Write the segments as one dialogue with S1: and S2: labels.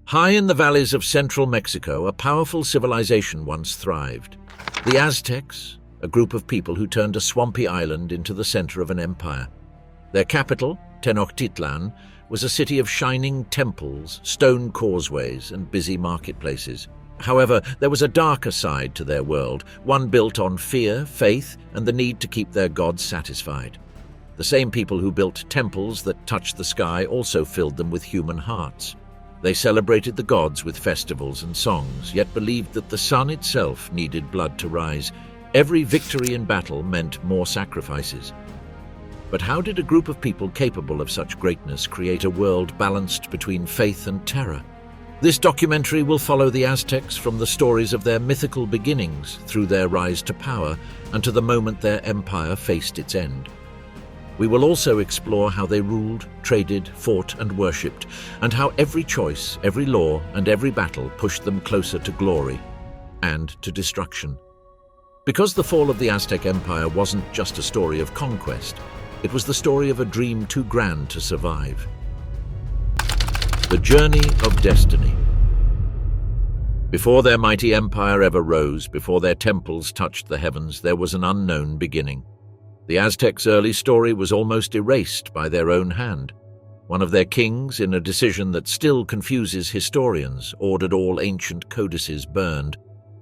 S1: High in the valleys of central Mexico, a powerful civilization once thrived. The Aztecs, a group of people who turned a swampy island into the center of an empire. Their capital, Tenochtitlan, was a city of shining temples, stone causeways, and busy marketplaces. However, there was a darker side to their world, one built on fear, faith, and the need to keep their gods satisfied. The same people who built temples that touched the sky also filled them with human hearts. They celebrated the gods with festivals and songs, yet believed that the sun itself needed blood to rise. Every victory in battle meant more sacrifices. But how did a group of people capable of such greatness create a world balanced between faith and terror? This documentary will follow the Aztecs from the stories of their mythical beginnings through their rise to power and to the moment their empire faced its end. We will also explore how they ruled, traded, fought, and worshipped, and how every choice, every law, and every battle pushed them closer to glory and to destruction. Because the fall of the Aztec Empire wasn't just a story of conquest, it was the story of a dream too grand to survive. The journey of destiny. Before their mighty empire ever rose, before their temples touched the heavens, there was an unknown beginning. The Aztecs' early story was almost erased by their own hand. One of their kings, in a decision that still confuses historians, ordered all ancient codices burned.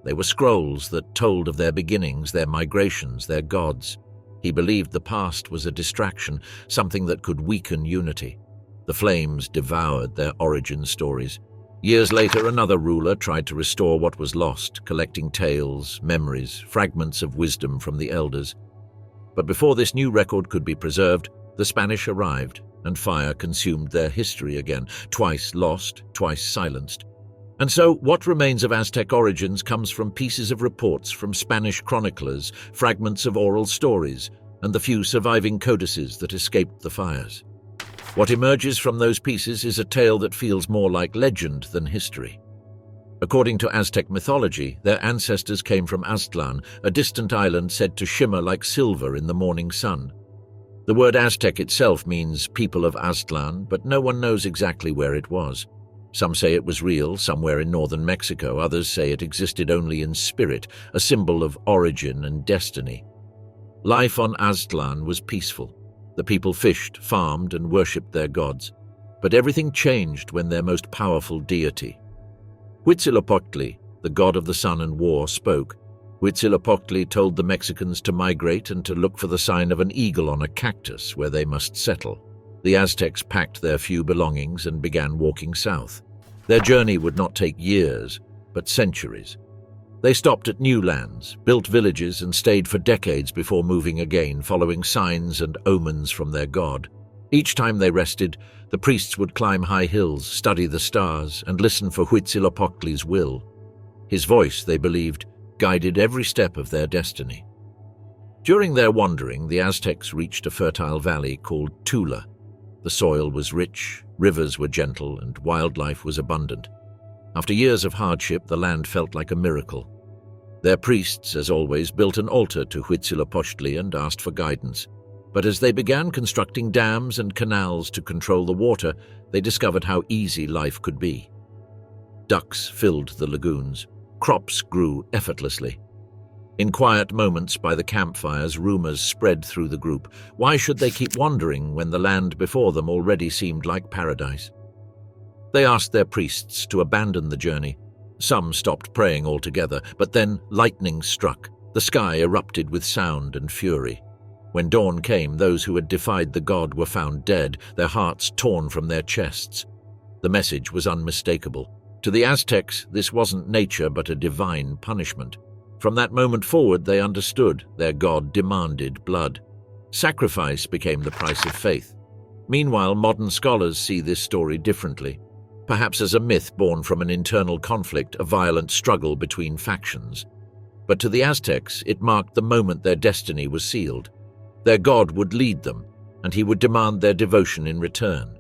S1: They were scrolls that told of their beginnings, their migrations, their gods. He believed the past was a distraction, something that could weaken unity. The flames devoured their origin stories. Years later, another ruler tried to restore what was lost, collecting tales, memories, fragments of wisdom from the elders. But before this new record could be preserved, the Spanish arrived, and fire consumed their history again, twice lost, twice silenced. And so, what remains of Aztec origins comes from pieces of reports from Spanish chroniclers, fragments of oral stories, and the few surviving codices that escaped the fires. What emerges from those pieces is a tale that feels more like legend than history. According to Aztec mythology, their ancestors came from Aztlan, a distant island said to shimmer like silver in the morning sun. The word Aztec itself means people of Aztlan, but no one knows exactly where it was. Some say it was real, somewhere in northern Mexico. Others say it existed only in spirit, a symbol of origin and destiny. Life on Aztlan was peaceful. The people fished, farmed, and worshipped their gods. But everything changed when their most powerful deity, Huitzilopochtli, the god of the sun and war, spoke. Huitzilopochtli told the Mexicans to migrate and to look for the sign of an eagle on a cactus where they must settle. The Aztecs packed their few belongings and began walking south. Their journey would not take years, but centuries. They stopped at new lands, built villages, and stayed for decades before moving again, following signs and omens from their god. Each time they rested, the priests would climb high hills, study the stars, and listen for Huitzilopochtli's will. His voice, they believed, guided every step of their destiny. During their wandering, the Aztecs reached a fertile valley called Tula. The soil was rich, rivers were gentle, and wildlife was abundant. After years of hardship, the land felt like a miracle. Their priests, as always, built an altar to Huitzilopochtli and asked for guidance. But as they began constructing dams and canals to control the water, they discovered how easy life could be. Ducks filled the lagoons. Crops grew effortlessly. In quiet moments by the campfires, rumors spread through the group. Why should they keep wandering when the land before them already seemed like paradise? They asked their priests to abandon the journey. Some stopped praying altogether, but then lightning struck. The sky erupted with sound and fury. When dawn came, those who had defied the god were found dead, their hearts torn from their chests. The message was unmistakable. To the Aztecs, this wasn't nature but a divine punishment. From that moment forward, they understood their god demanded blood. Sacrifice became the price of faith. Meanwhile, modern scholars see this story differently, perhaps as a myth born from an internal conflict, a violent struggle between factions. But to the Aztecs, it marked the moment their destiny was sealed. Their god would lead them, and he would demand their devotion in return.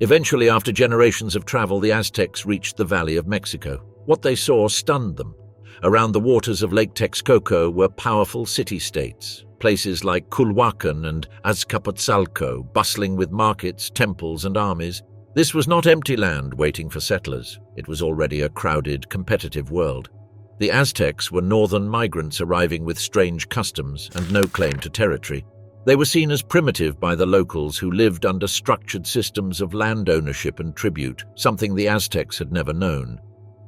S1: Eventually, after generations of travel, the Aztecs reached the Valley of Mexico. What they saw stunned them. Around the waters of Lake Texcoco were powerful city-states, places like Culhuacan and Azcapotzalco, bustling with markets, temples, and armies. This was not empty land waiting for settlers. It was already a crowded, competitive world. The Aztecs were northern migrants arriving with strange customs and no claim to territory. They were seen as primitive by the locals who lived under structured systems of land ownership and tribute, something the Aztecs had never known.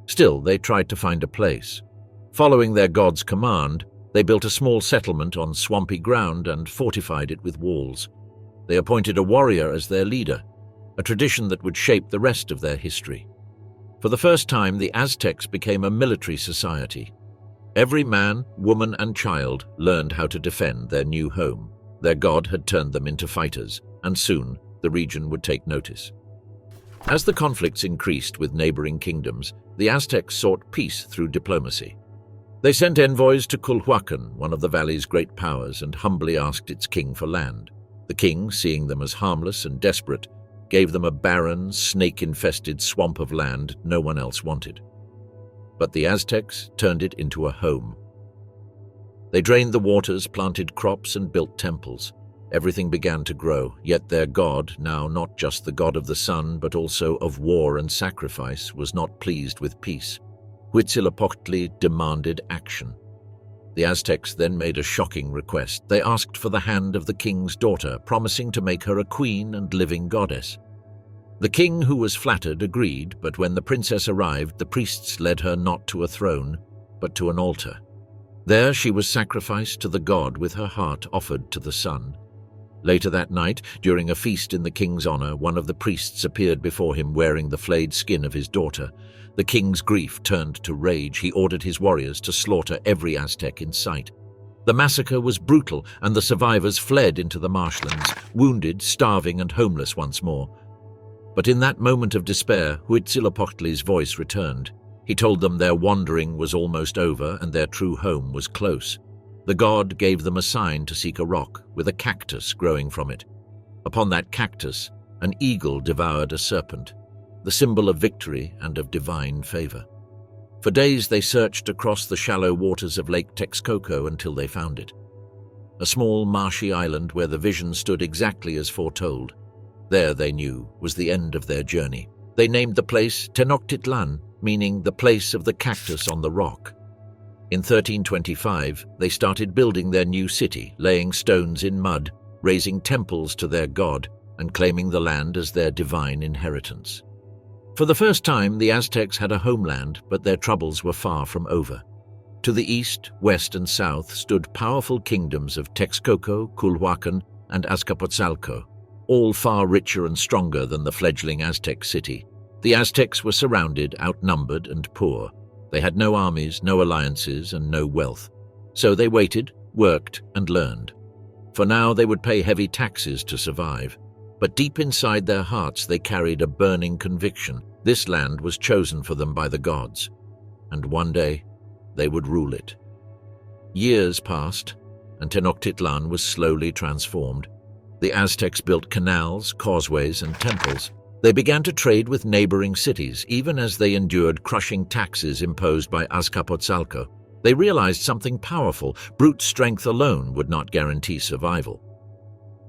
S1: Still, they tried to find a place. Following their god's command, they built a small settlement on swampy ground and fortified it with walls. They appointed a warrior as their leader, a tradition that would shape the rest of their history. For the first time, the Aztecs became a military society. Every man, woman, and child learned how to defend their new home. Their god had turned them into fighters, and soon the region would take notice. As the conflicts increased with neighboring kingdoms, the Aztecs sought peace through diplomacy. They sent envoys to Culhuacan, one of the valley's great powers, and humbly asked its king for land. The king, seeing them as harmless and desperate, gave them a barren, snake-infested swamp of land no one else wanted. But the Aztecs turned it into a home. They drained the waters, planted crops, and built temples. Everything began to grow, yet their god, now not just the god of the sun, but also of war and sacrifice, was not pleased with peace. Huitzilopochtli demanded action. The Aztecs then made a shocking request. They asked for the hand of the king's daughter, promising to make her a queen and living goddess. The king, who was flattered, agreed, but when the princess arrived, the priests led her not to a throne, but to an altar. There she was sacrificed to the god with her heart offered to the sun. Later that night, during a feast in the king's honor, one of the priests appeared before him wearing the flayed skin of his daughter. The king's grief turned to rage. He ordered his warriors to slaughter every Aztec in sight. The massacre was brutal, and the survivors fled into the marshlands, wounded, starving, and homeless once more. But in that moment of despair, Huitzilopochtli's voice returned. He told them their wandering was almost over and their true home was close. The god gave them a sign to seek a rock, with a cactus growing from it. Upon that cactus, an eagle devoured a serpent, the symbol of victory and of divine favor. For days they searched across the shallow waters of Lake Texcoco until they found it. A small marshy island where the vision stood exactly as foretold. There, they knew, was the end of their journey. They named the place Tenochtitlan, meaning the place of the cactus on the rock. In 1325, they started building their new city, laying stones in mud, raising temples to their god, and claiming the land as their divine inheritance. For the first time, the Aztecs had a homeland, but their troubles were far from over. To the east, west, and south stood powerful kingdoms of Texcoco, Culhuacan, and Azcapotzalco, all far richer and stronger than the fledgling Aztec city. The Aztecs were surrounded, outnumbered, and poor. They had no armies, no alliances, and no wealth. So they waited, worked, and learned. For now they would pay heavy taxes to survive. But deep inside their hearts they carried a burning conviction. This land was chosen for them by the gods, and one day they would rule it. Years passed, and Tenochtitlan was slowly transformed. The Aztecs built canals, causeways, and temples. They began to trade with neighboring cities, even as they endured crushing taxes imposed by Azcapotzalco. They realized something powerful: brute strength alone would not guarantee survival.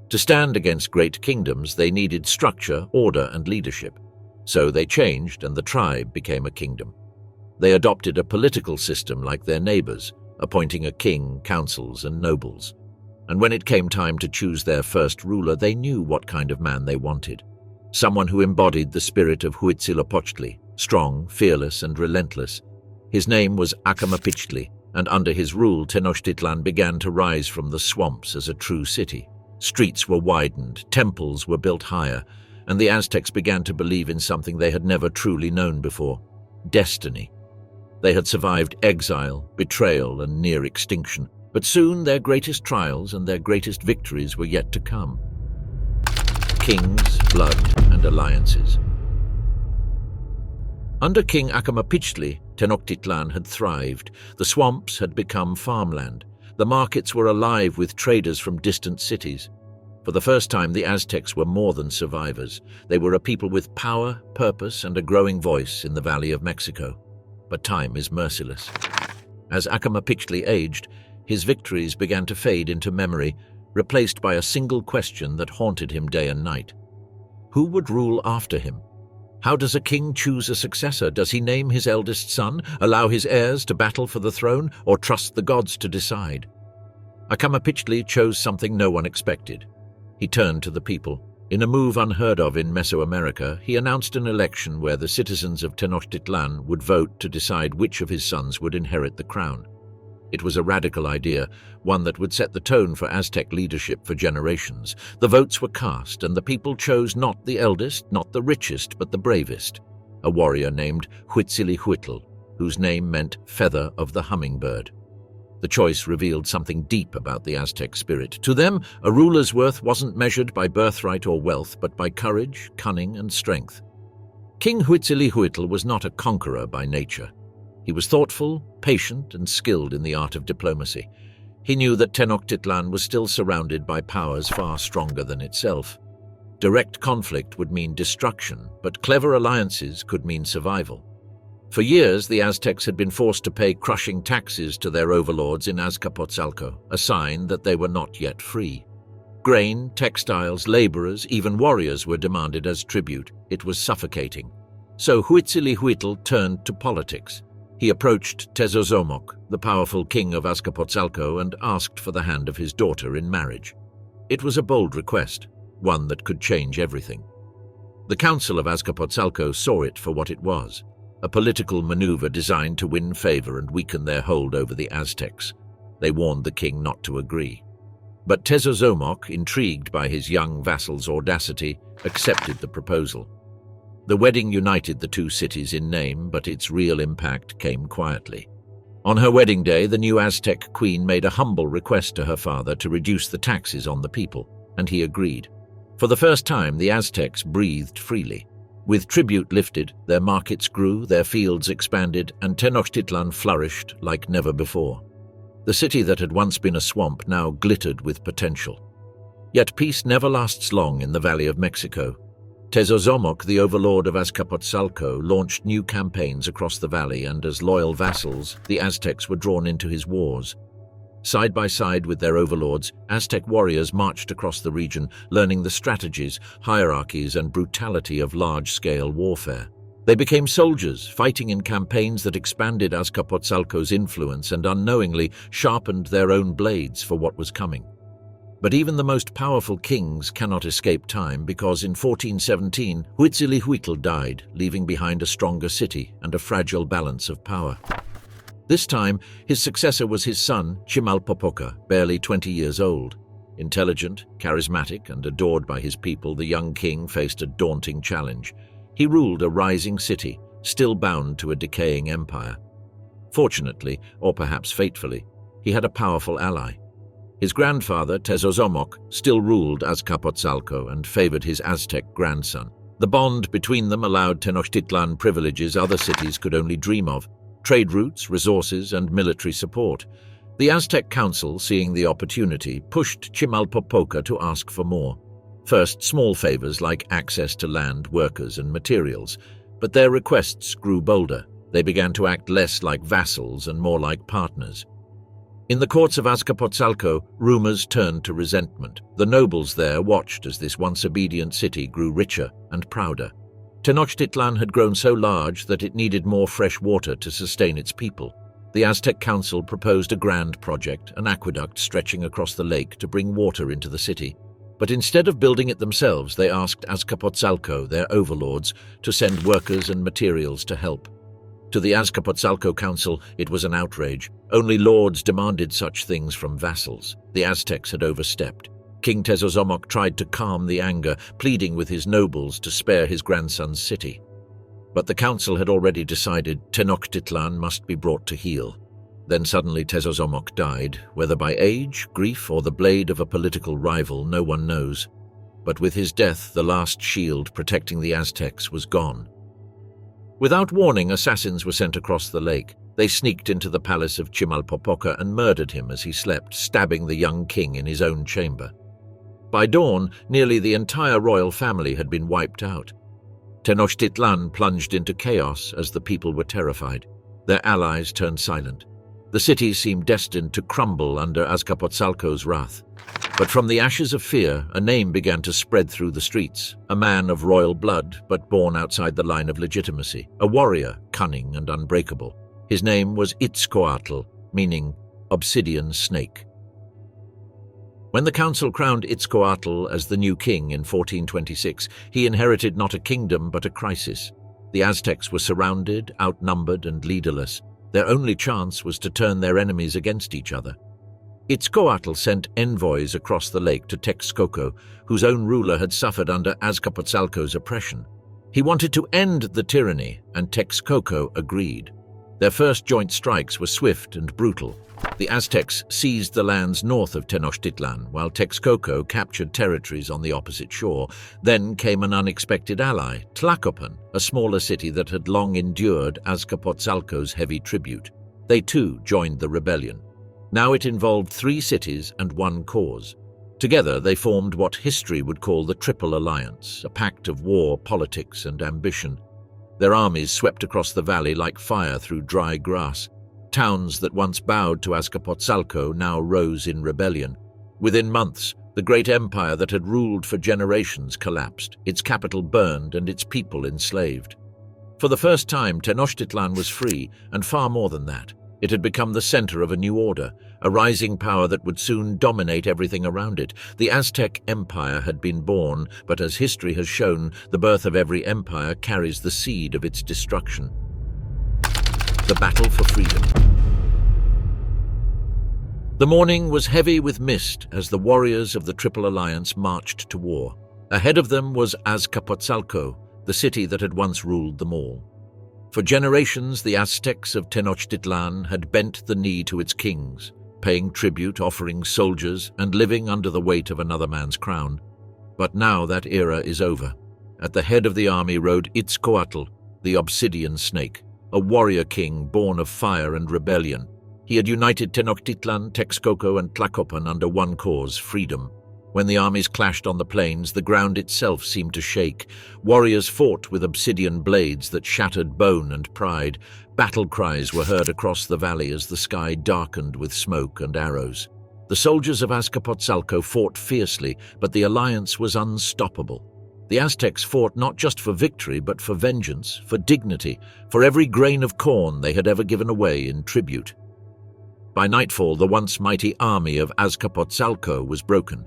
S1: To stand against great kingdoms, they needed structure, order, and leadership. So they changed, and the tribe became a kingdom. They adopted a political system like their neighbors, appointing a king, councils, and nobles. And when it came time to choose their first ruler, they knew what kind of man they wanted. Someone who embodied the spirit of Huitzilopochtli, strong, fearless, and relentless. His name was Akhenaten, and under his rule, Tenochtitlan began to rise from the swamps as a true city. Streets were widened, temples were built higher, and the Aztecs began to believe in something they had never truly known before: destiny. They had survived exile, betrayal, and near extinction, but soon their greatest trials and their greatest victories were yet to come. Kings, blood, and alliances. Under King Akhenaten, Tenochtitlan had thrived. The swamps had become farmland. The markets were alive with traders from distant cities. For the first time, the Aztecs were more than survivors. They were a people with power, purpose, and a growing voice in the Valley of Mexico. But time is merciless. As Akhenaten aged, his victories began to fade into memory, replaced by a single question that haunted him day and night. Who would rule after him? How does a king choose a successor? Does he name his eldest son, allow his heirs to battle for the throne, or trust the gods to decide? Akhenaten chose something no one expected. He turned to the people. In a move unheard of in Mesoamerica, he announced an election where the citizens of Tenochtitlan would vote to decide which of his sons would inherit the crown. It was a radical idea, one that would set the tone for Aztec leadership for generations. The votes were cast, and the people chose not the eldest, not the richest, but the bravest, a warrior named Huitzilihuitl, whose name meant feather of the hummingbird. The choice revealed something deep about the Aztec spirit. To them, a ruler's worth wasn't measured by birthright or wealth, but by courage, cunning, and strength. King Huitzilihuitl was not a conqueror by nature. He was thoughtful, patient, and skilled in the art of diplomacy. He knew that Tenochtitlan was still surrounded by powers far stronger than itself. Direct conflict would mean destruction, but clever alliances could mean survival. For years, the Aztecs had been forced to pay crushing taxes to their overlords in Azcapotzalco, a sign that they were not yet free. Grain, textiles, laborers, even warriors were demanded as tribute. It was suffocating. So Huitzilihuitl turned to politics. He approached Tezozomoc, the powerful king of Azcapotzalco, and asked for the hand of his daughter in marriage. It was a bold request, one that could change everything. The Council of Azcapotzalco saw it for what it was, a political maneuver designed to win favor and weaken their hold over the Aztecs. They warned the king not to agree. But Tezozomoc, intrigued by his young vassal's audacity, accepted the proposal. The wedding united the two cities in name, but its real impact came quietly. On her wedding day, the new Aztec queen made a humble request to her father to reduce the taxes on the people, and he agreed. For the first time, the Aztecs breathed freely. With tribute lifted, their markets grew, their fields expanded, and Tenochtitlan flourished like never before. The city that had once been a swamp now glittered with potential. Yet peace never lasts long in the Valley of Mexico. Tezozomoc, the overlord of Azcapotzalco, launched new campaigns across the valley, and as loyal vassals, the Aztecs were drawn into his wars. Side by side with their overlords, Aztec warriors marched across the region, learning the strategies, hierarchies, and brutality of large-scale warfare. They became soldiers, fighting in campaigns that expanded Azcapotzalco's influence and unknowingly sharpened their own blades for what was coming. But even the most powerful kings cannot escape time, because in 1417, Huitzilihuitl died, leaving behind a stronger city and a fragile balance of power. This time, his successor was his son, Chimalpopoca, barely 20 years old. Intelligent, charismatic, and adored by his people, the young king faced a daunting challenge. He ruled a rising city, still bound to a decaying empire. Fortunately, or perhaps fatefully, he had a powerful ally. His grandfather, Tezozomoc, still ruled Azcapotzalco and favored his Aztec grandson. The bond between them allowed Tenochtitlan privileges other cities could only dream of: trade routes, resources, and military support. The Aztec Council, seeing the opportunity, pushed Chimalpopoca to ask for more. First, small favors like access to land, workers, and materials. But their requests grew bolder. They began to act less like vassals and more like partners. In the courts of Azcapotzalco, rumors turned to resentment. The nobles there watched as this once obedient city grew richer and prouder. Tenochtitlan had grown so large that it needed more fresh water to sustain its people. The Aztec Council proposed a grand project, an aqueduct stretching across the lake to bring water into the city. But instead of building it themselves, they asked Azcapotzalco, their overlords, to send workers and materials to help. To the Azcapotzalco Council, it was an outrage. Only lords demanded such things from vassals. The Aztecs had overstepped. King Tezozomoc tried to calm the anger, pleading with his nobles to spare his grandson's city. But the council had already decided Tenochtitlan must be brought to heel. Then suddenly Tezozomoc died, whether by age, grief, or the blade of a political rival, no one knows. But with his death, the last shield protecting the Aztecs was gone. Without warning, assassins were sent across the lake. They sneaked into the palace of Chimalpopoca and murdered him as he slept, stabbing the young king in his own chamber. By dawn, nearly the entire royal family had been wiped out. Tenochtitlan plunged into chaos as the people were terrified. Their allies turned silent. The city seemed destined to crumble under Azcapotzalco's wrath. But from the ashes of fear, a name began to spread through the streets, a man of royal blood, but born outside the line of legitimacy, a warrior, cunning and unbreakable. His name was Itzcoatl, meaning obsidian snake. When the council crowned Itzcoatl as the new king in 1426, he inherited not a kingdom but a crisis. The Aztecs were surrounded, outnumbered and leaderless. Their only chance was to turn their enemies against each other. Itzcoatl sent envoys across the lake to Texcoco, whose own ruler had suffered under Azcapotzalco's oppression. He wanted to end the tyranny, and Texcoco agreed. Their first joint strikes were swift and brutal. The Aztecs seized the lands north of Tenochtitlan, while Texcoco captured territories on the opposite shore. Then came an unexpected ally, Tlacopan, a smaller city that had long endured Azcapotzalco's heavy tribute. They too joined the rebellion. Now it involved 3 cities and 1 cause. Together they formed what history would call the Triple Alliance, a pact of war, politics and ambition. Their armies swept across the valley like fire through dry grass. Towns that once bowed to Azcapotzalco now rose in rebellion. Within months, the great empire that had ruled for generations collapsed, its capital burned and its people enslaved. For the first time, Tenochtitlan was free, and far more than that. It had become the center of a new order, a rising power that would soon dominate everything around it. The Aztec Empire had been born, but as history has shown, the birth of every empire carries the seed of its destruction. The battle for freedom. The morning was heavy with mist as the warriors of the Triple Alliance marched to war. Ahead of them was Azcapotzalco, the city that had once ruled them all. For generations, the Aztecs of Tenochtitlan had bent the knee to its kings, paying tribute, offering soldiers, and living under the weight of another man's crown. But now that era is over. At the head of the army rode Itzcoatl, the obsidian snake, a warrior king born of fire and rebellion. He had united Tenochtitlan, Texcoco, and Tlacopan under one cause, freedom. When the armies clashed on the plains, the ground itself seemed to shake. Warriors fought with obsidian blades that shattered bone and pride. Battle cries were heard across the valley as the sky darkened with smoke and arrows. The soldiers of Azcapotzalco fought fiercely, but the alliance was unstoppable. The Aztecs fought not just for victory, but for vengeance, for dignity, for every grain of corn they had ever given away in tribute. By nightfall, the once mighty army of Azcapotzalco was broken.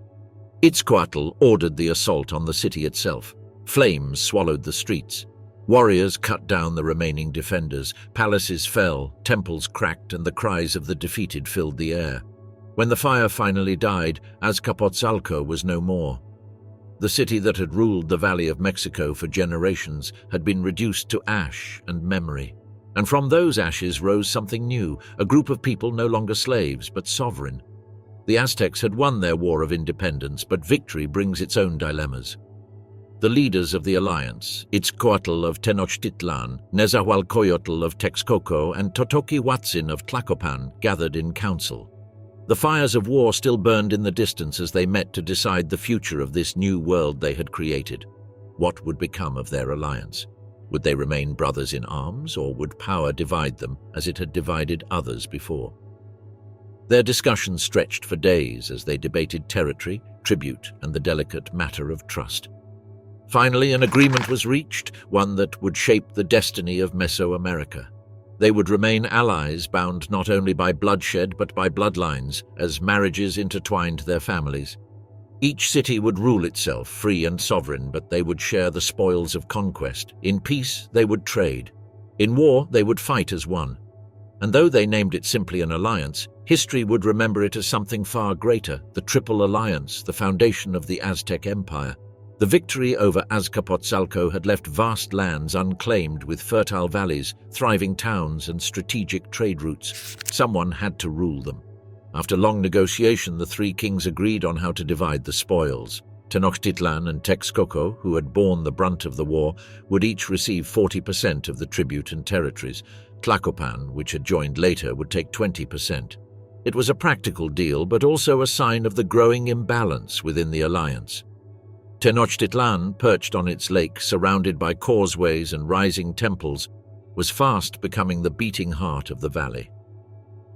S1: Itzcoatl ordered the assault on the city itself. Flames swallowed the streets. Warriors cut down the remaining defenders. Palaces fell, temples cracked, and the cries of the defeated filled the air. When the fire finally died, Azcapotzalco was no more. The city that had ruled the Valley of Mexico for generations had been reduced to ash and memory. And from those ashes rose something new, a group of people no longer slaves, but sovereign. The Aztecs had won their war of independence, but victory brings its own dilemmas. The leaders of the alliance, Itzcoatl of Tenochtitlan, Nezahualcoyotl of Texcoco, and Totoki-Huatzin of Tlacopan, gathered in council. The fires of war still burned in the distance as they met to decide the future of this new world they had created. What would become of their alliance? Would they remain brothers in arms, or would power divide them as it had divided others before? Their discussions stretched for days as they debated territory, tribute, and the delicate matter of trust. Finally, an agreement was reached, one that would shape the destiny of Mesoamerica. They would remain allies, bound not only by bloodshed but by bloodlines, as marriages intertwined their families. Each city would rule itself, free and sovereign, but they would share the spoils of conquest. In peace, they would trade. In war, they would fight as one. And though they named it simply an alliance, history would remember it as something far greater, the Triple Alliance, the foundation of the Aztec Empire. The victory over Azcapotzalco had left vast lands unclaimed with fertile valleys, thriving towns, and strategic trade routes. Someone had to rule them. After long negotiation, the 3 kings agreed on how to divide the spoils. Tenochtitlan and Texcoco, who had borne the brunt of the war, would each receive 40% of the tribute and territories. Tlacopan, which had joined later, would take 20%. It was a practical deal, but also a sign of the growing imbalance within the alliance. Tenochtitlan, perched on its lake, surrounded by causeways and rising temples, was fast becoming the beating heart of the valley.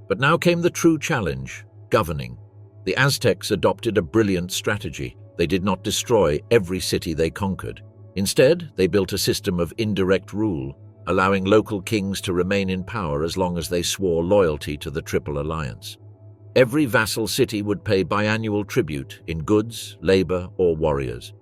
S1: But now came the true challenge: governing. The Aztecs adopted a brilliant strategy. They did not destroy every city they conquered. Instead, they built a system of indirect rule, allowing local kings to remain in power as long as they swore loyalty to the Triple Alliance. Every vassal city would pay biannual tribute in goods, labor, or warriors.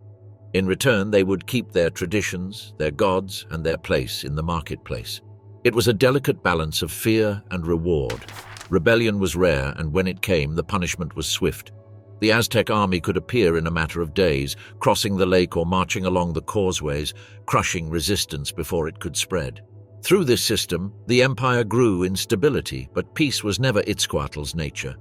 S1: In return, they would keep their traditions, their gods, and their place in the marketplace. It was a delicate balance of fear and reward. Rebellion was rare, and when it came, the punishment was swift. The Aztec army could appear in a matter of days, crossing the lake or marching along the causeways, crushing resistance before it could spread. Through this system, the empire grew in stability, but peace was never Itzcoatl's nature.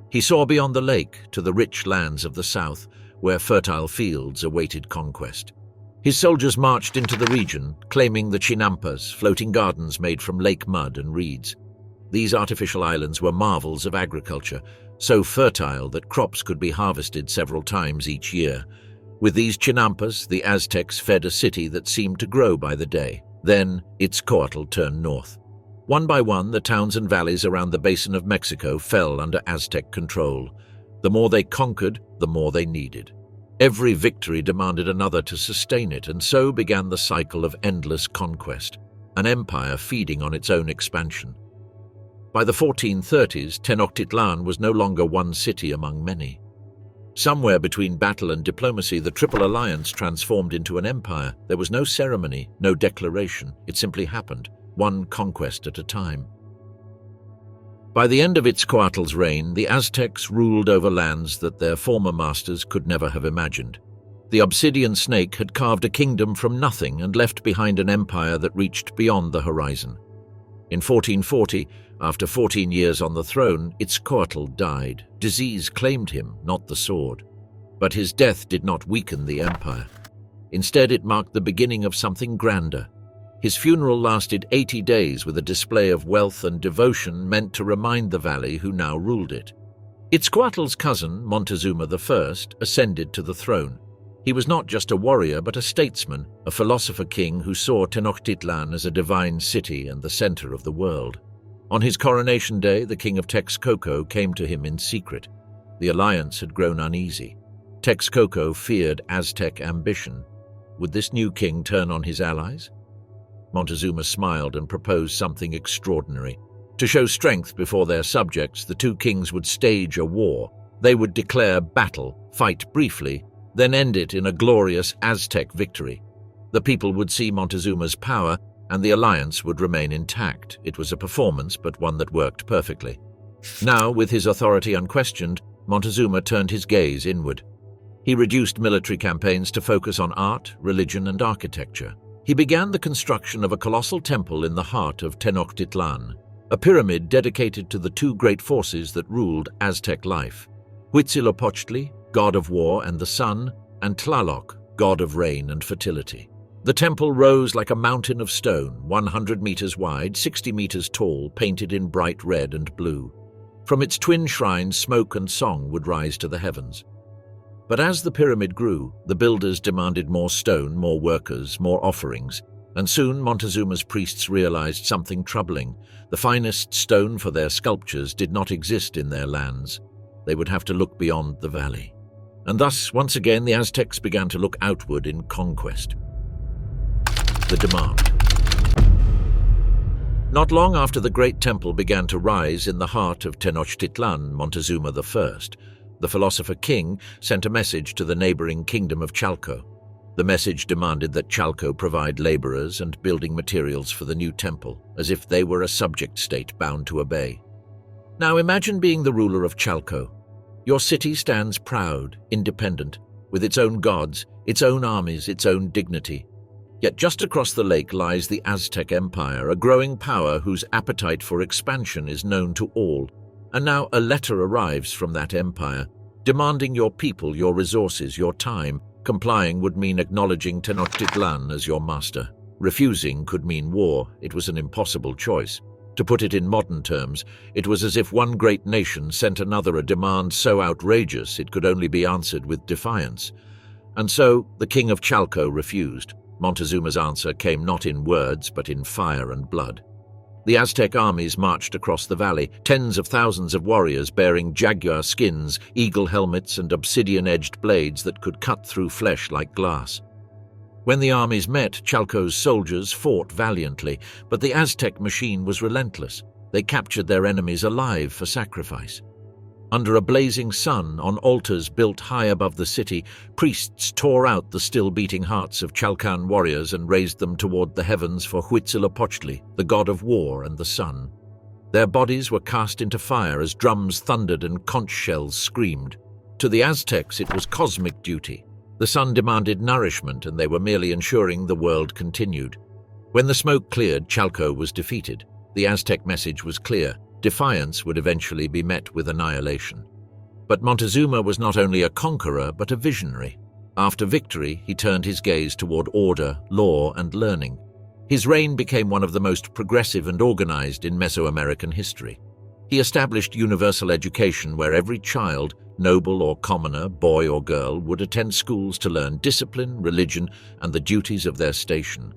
S1: He saw beyond the lake to the rich lands of the south, where fertile fields awaited conquest. His soldiers marched into the region, claiming the chinampas, floating gardens made from lake mud and reeds. These artificial islands were marvels of agriculture, so fertile that crops could be harvested several times each year. With these chinampas, the Aztecs fed a city that seemed to grow by the day. Then, Itzcoatl turned north. One by one, the towns and valleys around the basin of Mexico fell under Aztec control. The more they conquered, the more they needed. Every victory demanded another to sustain it, and so began the cycle of endless conquest, an empire feeding on its own expansion. By the 1430s, Tenochtitlan was no longer one city among many. Somewhere between battle and diplomacy, the Triple Alliance transformed into an empire. There was no ceremony, no declaration. It simply happened, one conquest at a time. By the end of Itzcoatl's reign, the Aztecs ruled over lands that their former masters could never have imagined. The obsidian snake had carved a kingdom from nothing and left behind an empire that reached beyond the horizon. In 1440, after 14 years on the throne, Itzcoatl died. Disease claimed him, not the sword. But his death did not weaken the empire. Instead, it marked the beginning of something grander. His funeral lasted 80 days with a display of wealth and devotion meant to remind the valley who now ruled it. Itzcoatl's cousin, Montezuma I, ascended to the throne. He was not just a warrior but a statesman, a philosopher-king who saw Tenochtitlan as a divine city and the center of the world. On his coronation day, the king of Texcoco came to him in secret. The alliance had grown uneasy. Texcoco feared Aztec ambition. Would this new king turn on his allies? Montezuma smiled and proposed something extraordinary. To show strength before their subjects, the two kings would stage a war. They would declare battle, fight briefly, then end it in a glorious Aztec victory. The people would see Montezuma's power, and the alliance would remain intact. It was a performance, but one that worked perfectly. Now, with his authority unquestioned, Montezuma turned his gaze inward. He reduced military campaigns to focus on art, religion, and architecture. He began the construction of a colossal temple in the heart of Tenochtitlan, a pyramid dedicated to the two great forces that ruled Aztec life: Huitzilopochtli, god of war and the sun, and Tlaloc, god of rain and fertility. The temple rose like a mountain of stone, 100 meters wide, 60 meters tall, painted in bright red and blue. From its twin shrines, smoke and song would rise to the heavens. But as the pyramid grew, the builders demanded more stone, more workers, more offerings, and soon Montezuma's priests realized something troubling. The finest stone for their sculptures did not exist in their lands. They would have to look beyond the valley. And thus, once again, the Aztecs began to look outward in conquest. The demand. Not long after the great temple began to rise in the heart of Tenochtitlan, Montezuma I, the philosopher-king sent a message to the neighboring kingdom of Chalco. The message demanded that Chalco provide laborers and building materials for the new temple, as if they were a subject state bound to obey. Now imagine being the ruler of Chalco. Your city stands proud, independent, with its own gods, its own armies, its own dignity. Yet just across the lake lies the Aztec Empire, a growing power whose appetite for expansion is known to all. And now a letter arrives from that empire, demanding your people, your resources, your time. Complying would mean acknowledging Tenochtitlan as your master. Refusing could mean war. It was an impossible choice. To put it in modern terms, it was as if one great nation sent another a demand so outrageous it could only be answered with defiance. And so the king of Chalco refused. Montezuma's answer came not in words but in fire and blood. The Aztec armies marched across the valley, tens of thousands of warriors bearing jaguar skins, eagle helmets, and obsidian-edged blades that could cut through flesh like glass. When the armies met, Chalco's soldiers fought valiantly, but the Aztec machine was relentless. They captured their enemies alive for sacrifice. Under a blazing sun, on altars built high above the city, priests tore out the still-beating hearts of Chalcan warriors and raised them toward the heavens for Huitzilopochtli, the god of war and the sun. Their bodies were cast into fire as drums thundered and conch shells screamed. To the Aztecs it was cosmic duty. The sun demanded nourishment, and they were merely ensuring the world continued. When the smoke cleared, Chalco was defeated. The Aztec message was clear. Defiance would eventually be met with annihilation. But Montezuma was not only a conqueror, but a visionary. After victory, he turned his gaze toward order, law, and learning. His reign became one of the most progressive and organized in Mesoamerican history. He established universal education where every child, noble or commoner, boy or girl, would attend schools to learn discipline, religion, and the duties of their station.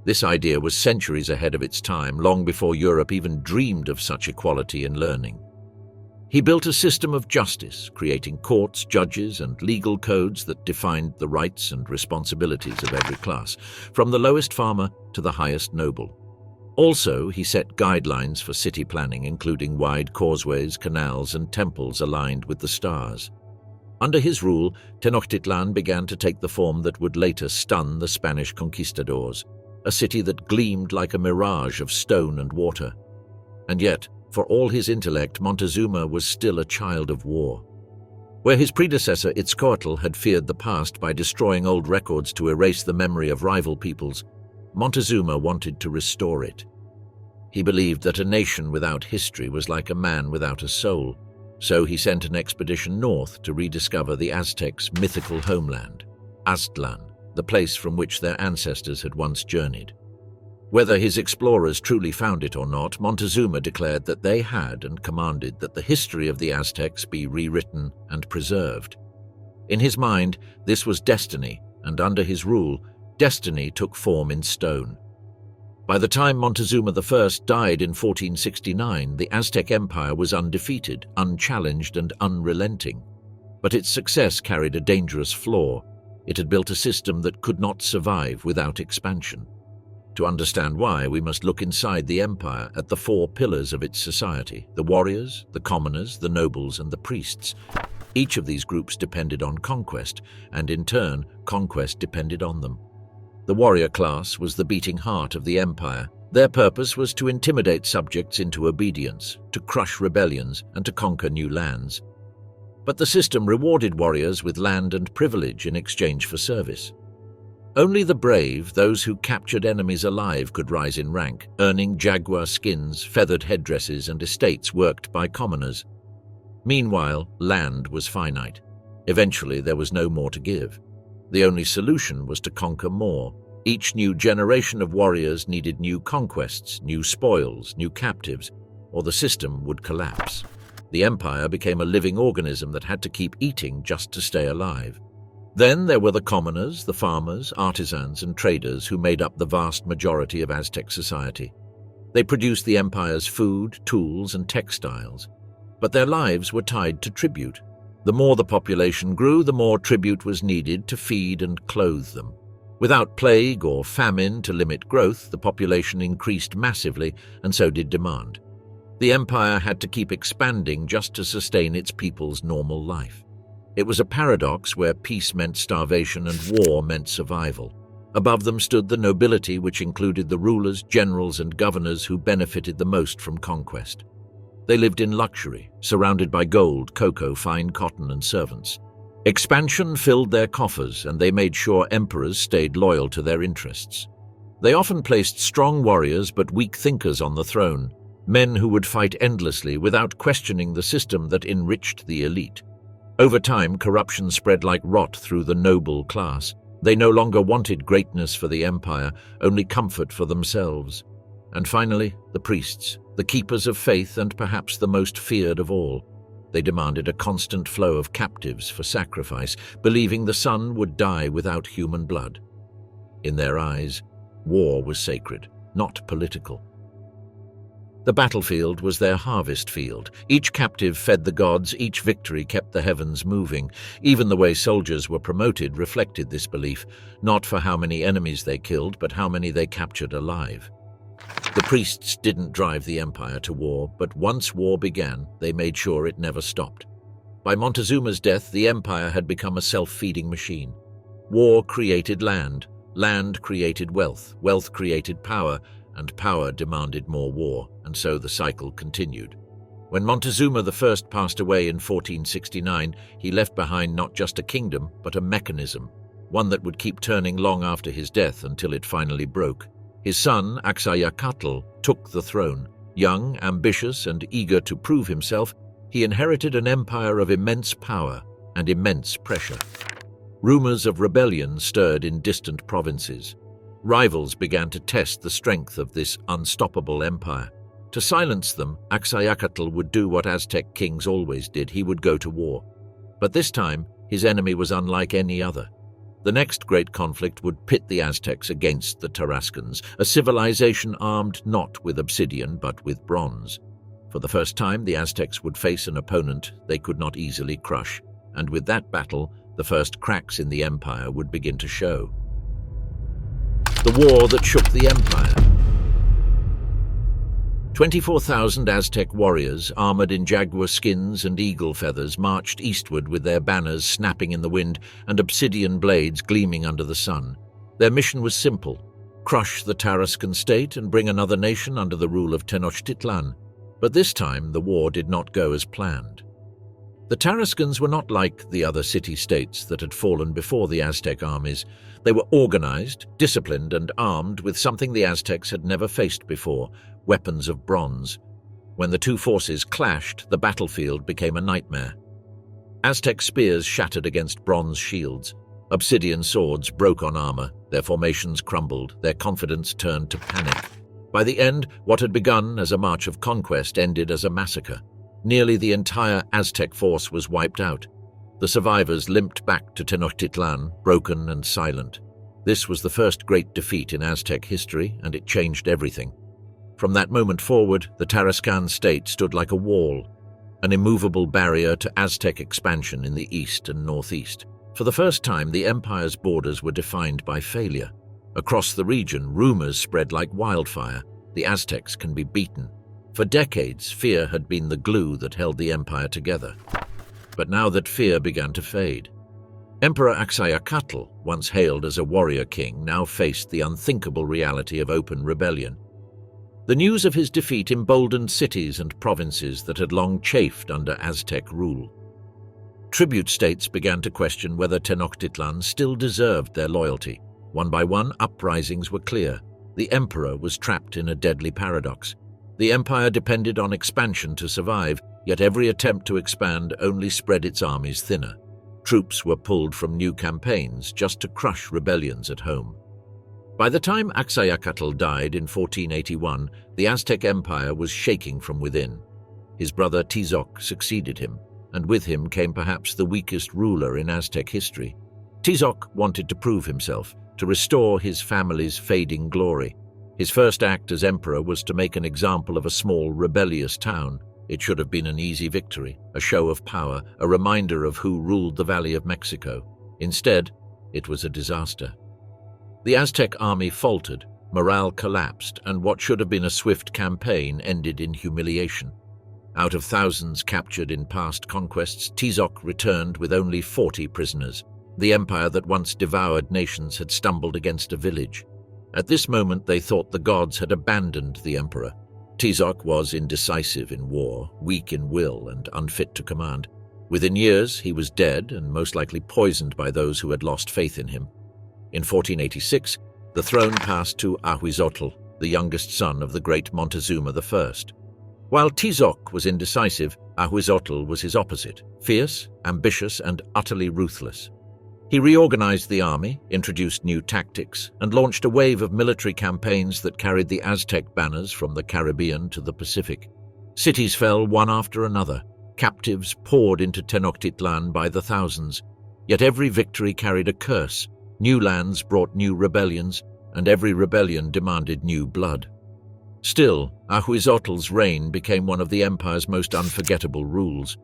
S1: This idea was centuries ahead of its time, long before Europe even dreamed of such equality in learning. He built a system of justice, creating courts, judges, and legal codes that defined the rights and responsibilities of every class, from the lowest farmer to the highest noble. Also, he set guidelines for city planning, including wide causeways, canals, and temples aligned with the stars. Under his rule, Tenochtitlan began to take the form that would later stun the Spanish conquistadors, a city that gleamed like a mirage of stone and water. And yet, for all his intellect, Montezuma was still a child of war. Where his predecessor Itzcoatl had feared the past by destroying old records to erase the memory of rival peoples, Montezuma wanted to restore it. He believed that a nation without history was like a man without a soul, so he sent an expedition north to rediscover the Aztecs' mythical homeland, Aztlan, the place from which their ancestors had once journeyed. Whether his explorers truly found it or not, Montezuma declared that they had and commanded that the history of the Aztecs be rewritten and preserved. In his mind, this was destiny, and under his rule, destiny took form in stone. By the time Montezuma I died in 1469, the Aztec Empire was undefeated, unchallenged, and unrelenting. But its success carried a dangerous flaw. It had built a system that could not survive without expansion. To understand why, we must look inside the empire at the four pillars of its society: the warriors, the commoners, the nobles, and the priests. Each of these groups depended on conquest, and in turn, conquest depended on them. The warrior class was the beating heart of the empire. Their purpose was to intimidate subjects into obedience, to crush rebellions, and to conquer new lands. But the system rewarded warriors with land and privilege in exchange for service. Only the brave, those who captured enemies alive, could rise in rank, earning jaguar skins, feathered headdresses, and estates worked by commoners. Meanwhile, land was finite. Eventually, there was no more to give. The only solution was to conquer more. Each new generation of warriors needed new conquests, new spoils, new captives, or the system would collapse. The empire became a living organism that had to keep eating just to stay alive. Then there were the commoners, the farmers, artisans, and traders who made up the vast majority of Aztec society. They produced the empire's food, tools, and textiles. But their lives were tied to tribute. The more the population grew, the more tribute was needed to feed and clothe them. Without plague or famine to limit growth, the population increased massively, and so did demand. The empire had to keep expanding just to sustain its people's normal life. It was a paradox where peace meant starvation and war meant survival. Above them stood the nobility, which included the rulers, generals, and governors who benefited the most from conquest. They lived in luxury, surrounded by gold, cocoa, fine cotton, and servants. Expansion filled their coffers, and they made sure emperors stayed loyal to their interests. They often placed strong warriors but weak thinkers on the throne, men who would fight endlessly without questioning the system that enriched the elite. Over time, corruption spread like rot through the noble class. They no longer wanted greatness for the empire, only comfort for themselves. And finally, the priests, the keepers of faith and perhaps the most feared of all. They demanded a constant flow of captives for sacrifice, believing the sun would die without human blood. In their eyes, war was sacred, not political. The battlefield was their harvest field. Each captive fed the gods, each victory kept the heavens moving. Even the way soldiers were promoted reflected this belief, not for how many enemies they killed, but how many they captured alive. The priests didn't drive the empire to war, but once war began, they made sure it never stopped. By Montezuma's death, the empire had become a self-feeding machine. War created land, land created wealth, wealth created power, and power demanded more war, and so the cycle continued. When Montezuma I passed away in 1469, he left behind not just a kingdom, but a mechanism, one that would keep turning long after his death until it finally broke. His son, Axayacatl, took the throne. Young, ambitious, and eager to prove himself, he inherited an empire of immense power and immense pressure. Rumors of rebellion stirred in distant provinces. Rivals began to test the strength of this unstoppable empire. To silence them, Axayacatl would do what Aztec kings always did. He would go to war. But this time, his enemy was unlike any other. The next great conflict would pit the Aztecs against the Tarascans, a civilization armed not with obsidian but with bronze. For the first time, the Aztecs would face an opponent they could not easily crush, and with that battle, the first cracks in the empire would begin to show. The war that shook the empire. 24,000 Aztec warriors, armored in jaguar skins and eagle feathers, marched eastward with their banners snapping in the wind and obsidian blades gleaming under the sun. Their mission was simple: crush the Tarascan state and bring another nation under the rule of Tenochtitlan. But this time, the war did not go as planned. The Tarascans were not like the other city-states that had fallen before the Aztec armies. They were organized, disciplined, and armed with something the Aztecs had never faced before: weapons of bronze. When the two forces clashed, the battlefield became a nightmare. Aztec spears shattered against bronze shields. Obsidian swords broke on armor. Their formations crumbled. Their confidence turned to panic. By the end, what had begun as a march of conquest ended as a massacre. Nearly the entire Aztec force was wiped out. The survivors limped back to Tenochtitlan, broken and silent. This was the first great defeat in Aztec history, and it changed everything. From that moment forward, the Tarascan state stood like a wall, an immovable barrier to Aztec expansion in the east and northeast. For the first time, the empire's borders were defined by failure. Across the region, rumors spread like wildfire. The Aztecs can be beaten. For decades, fear had been the glue that held the empire together. But now that fear began to fade, Emperor Axayacatl, once hailed as a warrior king, now faced the unthinkable reality of open rebellion. The news of his defeat emboldened cities and provinces that had long chafed under Aztec rule. Tribute states began to question whether Tenochtitlan still deserved their loyalty. One by one, uprisings were clear. The emperor was trapped in a deadly paradox. The empire depended on expansion to survive, yet every attempt to expand only spread its armies thinner. Troops were pulled from new campaigns just to crush rebellions at home. By the time Axayacatl died in 1481, the Aztec Empire was shaking from within. His brother Tizoc succeeded him, and with him came perhaps the weakest ruler in Aztec history. Tizoc wanted to prove himself, to restore his family's fading glory. His first act as emperor was to make an example of a small, rebellious town. It should have been an easy victory, a show of power, a reminder of who ruled the Valley of Mexico. Instead, it was a disaster. The Aztec army faltered, morale collapsed, and what should have been a swift campaign ended in humiliation. Out of thousands captured in past conquests, Tizoc returned with only 40 prisoners. The empire that once devoured nations had stumbled against a village. At this moment, they thought the gods had abandoned the emperor. Tizoc was indecisive in war, weak in will, and unfit to command. Within years, he was dead and most likely poisoned by those who had lost faith in him. In 1486, the throne passed to Ahuizotl, the youngest son of the great Montezuma I. While Tizoc was indecisive, Ahuizotl was his opposite, fierce, ambitious, and utterly ruthless. He reorganized the army, introduced new tactics, and launched a wave of military campaigns that carried the Aztec banners from the Caribbean to the Pacific. Cities fell one after another. Captives poured into Tenochtitlan by the thousands. Yet every victory carried a curse. New lands brought new rebellions, and every rebellion demanded new blood. Still, Ahuizottl's reign became one of the empire's most unforgettable rules.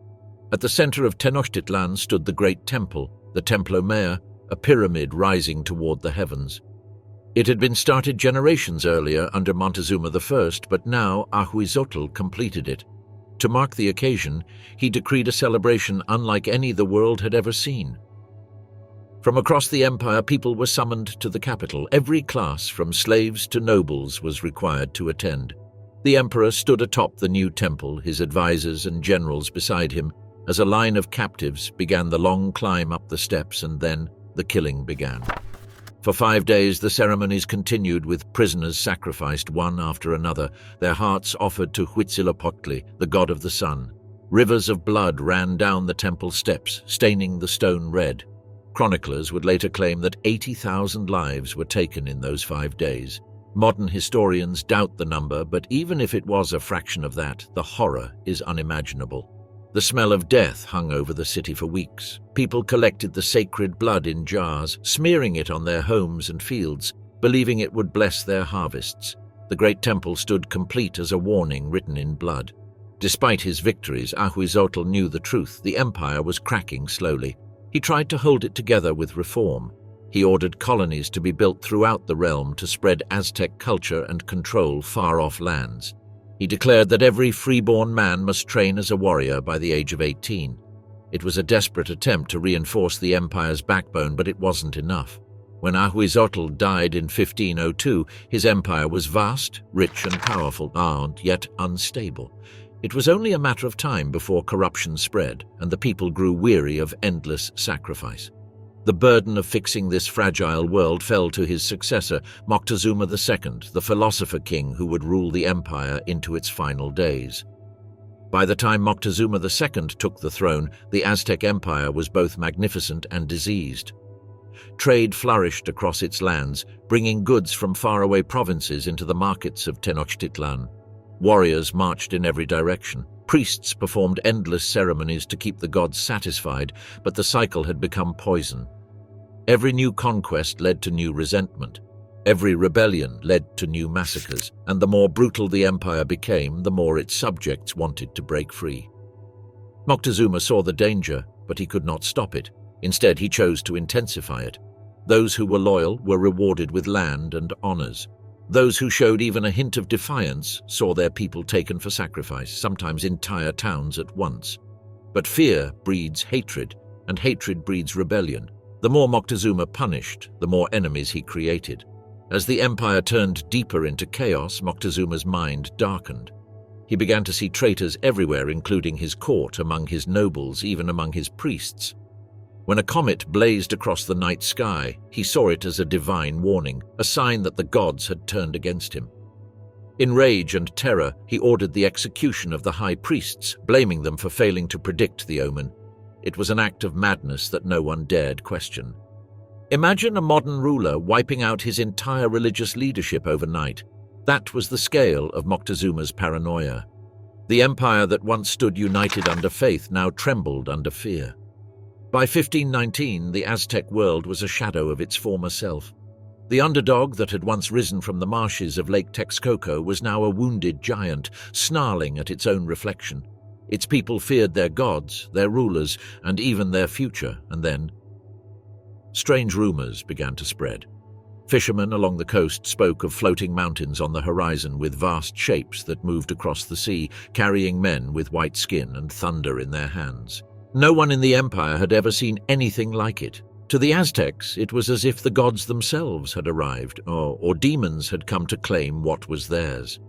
S1: At the center of Tenochtitlan stood the great temple, the Templo Mayor, a pyramid rising toward the heavens. It had been started generations earlier under Montezuma I, but now Ahuizotl completed it. To mark the occasion, he decreed a celebration unlike any the world had ever seen. From across the empire, people were summoned to the capital. Every class, from slaves to nobles, was required to attend. The emperor stood atop the new temple, his advisors and generals beside him, as a line of captives began the long climb up the steps, and then the killing began. For 5 days, the ceremonies continued with prisoners sacrificed one after another, their hearts offered to Huitzilopochtli, the god of the sun. Rivers of blood ran down the temple steps, staining the stone red. Chroniclers would later claim that 80,000 lives were taken in those 5 days. Modern historians doubt the number, but even if it was a fraction of that, the horror is unimaginable. The smell of death hung over the city for weeks. People collected the sacred blood in jars, smearing it on their homes and fields, believing it would bless their harvests. The great temple stood complete as a warning written in blood. Despite his victories, Ahuizotl knew the truth. The empire was cracking slowly. He tried to hold it together with reform. He ordered colonies to be built throughout the realm to spread Aztec culture and control far-off lands. He declared that every freeborn man must train as a warrior by the age of 18. It was a desperate attempt to reinforce the empire's backbone, but it wasn't enough. When Ahuizotl died in 1502, his empire was vast, rich and powerful, and yet unstable. It was only a matter of time before corruption spread, and the people grew weary of endless sacrifice. The burden of fixing this fragile world fell to his successor, Moctezuma II, the philosopher king who would rule the empire into its final days. By the time Moctezuma II took the throne, the Aztec Empire was both magnificent and diseased. Trade flourished across its lands, bringing goods from faraway provinces into the markets of Tenochtitlan. Warriors marched in every direction. Priests performed endless ceremonies to keep the gods satisfied, but the cycle had become poison. Every new conquest led to new resentment. Every rebellion led to new massacres, and the more brutal the empire became, the more its subjects wanted to break free. Moctezuma saw the danger, but he could not stop it. Instead, he chose to intensify it. Those who were loyal were rewarded with land and honors. Those who showed even a hint of defiance saw their people taken for sacrifice, sometimes entire towns at once. But fear breeds hatred, and hatred breeds rebellion. The more Moctezuma punished, the more enemies he created. As the empire turned deeper into chaos, Moctezuma's mind darkened. He began to see traitors everywhere, including his court, among his nobles, even among his priests. When a comet blazed across the night sky, he saw it as a divine warning, a sign that the gods had turned against him. In rage and terror, he ordered the execution of the high priests, blaming them for failing to predict the omen. It was an act of madness that no one dared question. Imagine a modern ruler wiping out his entire religious leadership overnight. That was the scale of Moctezuma's paranoia. The empire that once stood united under faith now trembled under fear. By 1519, the Aztec world was a shadow of its former self. The underdog that had once risen from the marshes of Lake Texcoco was now a wounded giant, snarling at its own reflection. Its people feared their gods, their rulers, and even their future, and then strange rumors began to spread. Fishermen along the coast spoke of floating mountains on the horizon with vast shapes that moved across the sea, carrying men with white skin and thunder in their hands. No one in the empire had ever seen anything like it. To the Aztecs, it was as if the gods themselves had arrived, or demons had come to claim what was theirs.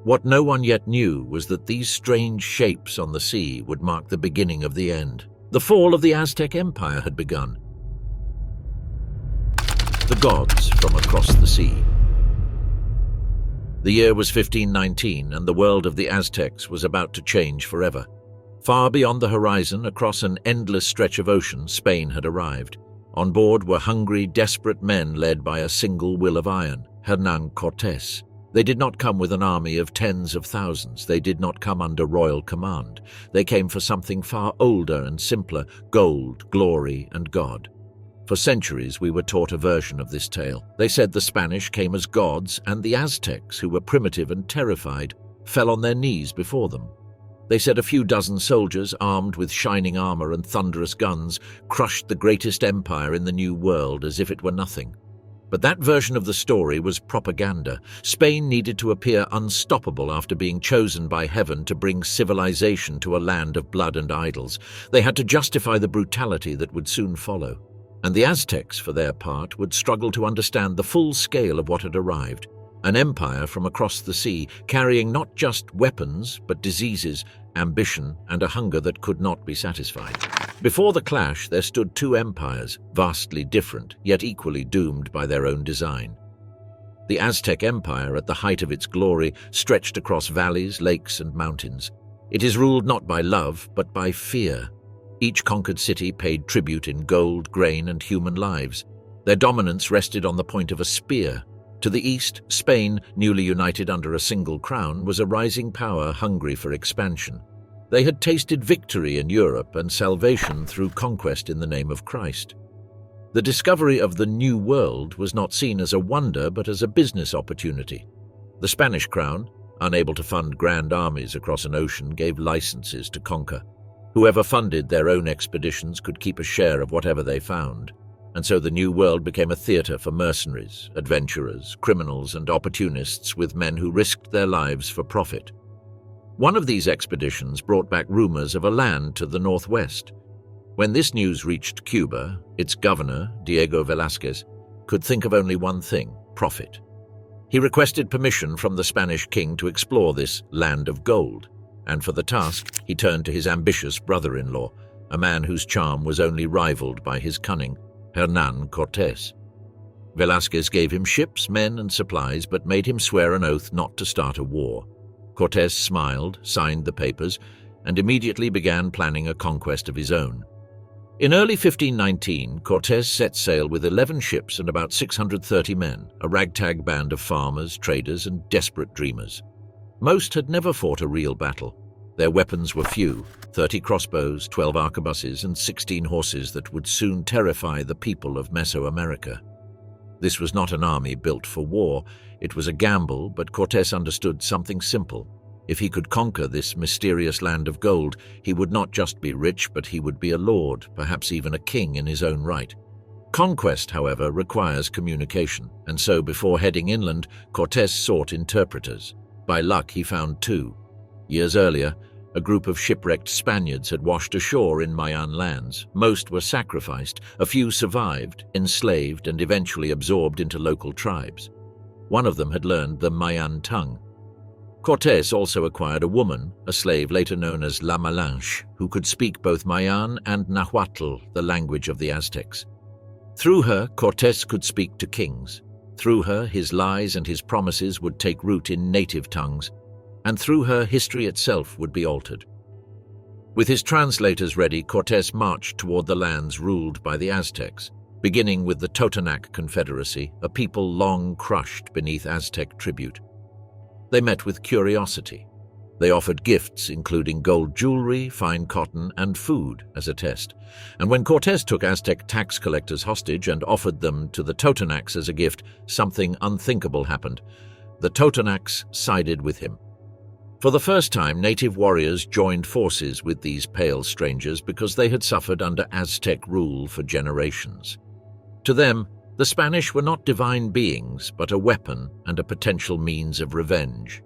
S1: What no one yet knew was that these strange shapes on the sea would mark the beginning of the end. The fall of the Aztec Empire had begun. The gods from across the sea. The year was 1519, and the world of the Aztecs was about to change forever. Far beyond the horizon, across an endless stretch of ocean, Spain had arrived. On board were hungry, desperate men led by a single will of iron, Hernán Cortés. They did not come with an army of tens of thousands. They did not come under royal command. They came for something far older and simpler: gold, glory, and God. For centuries, we were taught a version of this tale. They said the Spanish came as gods, and the Aztecs, who were primitive and terrified, fell on their knees before them. They said a few dozen soldiers, armed with shining armor and thunderous guns, crushed the greatest empire in the New World as if it were nothing. But that version of the story was propaganda. Spain needed to appear unstoppable after being chosen by heaven to bring civilization to a land of blood and idols. They had to justify the brutality that would soon follow. And the Aztecs, for their part, would struggle to understand the full scale of what had arrived. An empire from across the sea, carrying not just weapons, but diseases, ambition, and a hunger that could not be satisfied. Before the clash, there stood two empires, vastly different, yet equally doomed by their own design. The Aztec Empire, at the height of its glory, stretched across valleys, lakes, and mountains. It is ruled not by love, but by fear. Each conquered city paid tribute in gold, grain, and human lives. Their dominance rested on the point of a spear. To the east, Spain, newly united under a single crown, was a rising power hungry for expansion. They had tasted victory in Europe and salvation through conquest in the name of Christ. The discovery of the New World was not seen as a wonder but as a business opportunity. The Spanish crown, unable to fund grand armies across an ocean, gave licenses to conquer. Whoever funded their own expeditions could keep a share of whatever they found. And so the New World became a theater for mercenaries, adventurers, criminals, and opportunists with men who risked their lives for profit. One of these expeditions brought back rumors of a land to the northwest. When this news reached Cuba, its governor, Diego Velázquez, could think of only one thing: profit. He requested permission from the Spanish king to explore this land of gold, and for the task he turned to his ambitious brother-in-law, a man whose charm was only rivaled by his cunning, Hernán Cortés. Velázquez gave him ships, men, and supplies, but made him swear an oath not to start a war. Cortés smiled, signed the papers, and immediately began planning a conquest of his own. In early 1519, Cortés set sail with 11 ships and about 630 men, a ragtag band of farmers, traders, and desperate dreamers. Most had never fought a real battle. Their weapons were few: 30 crossbows, 12 arquebuses, and 16 horses that would soon terrify the people of Mesoamerica. This was not an army built for war. It was a gamble, but Cortés understood something simple. If he could conquer this mysterious land of gold, he would not just be rich, but he would be a lord, perhaps even a king in his own right. Conquest, however, requires communication, and so before heading inland, Cortés sought interpreters. By luck, he found two. Years earlier, a group of shipwrecked Spaniards had washed ashore in Mayan lands. Most were sacrificed, a few survived, enslaved, and eventually absorbed into local tribes. One of them had learned the Mayan tongue. Cortés also acquired a woman, a slave later known as La Malinche, who could speak both Mayan and Nahuatl, the language of the Aztecs. Through her, Cortés could speak to kings. Through her, his lies and his promises would take root in native tongues, and through her, history itself would be altered. With his translators ready, Cortés marched toward the lands ruled by the Aztecs, beginning with the Totonac Confederacy, a people long crushed beneath Aztec tribute. They met with curiosity. They offered gifts, including gold jewelry, fine cotton, and food as a test. And when Cortés took Aztec tax collectors hostage and offered them to the Totonacs as a gift, something unthinkable happened. The Totonacs sided with him. For the first time, native warriors joined forces with these pale strangers because they had suffered under Aztec rule for generations. To them, the Spanish were not divine beings, but a weapon and a potential means of revenge.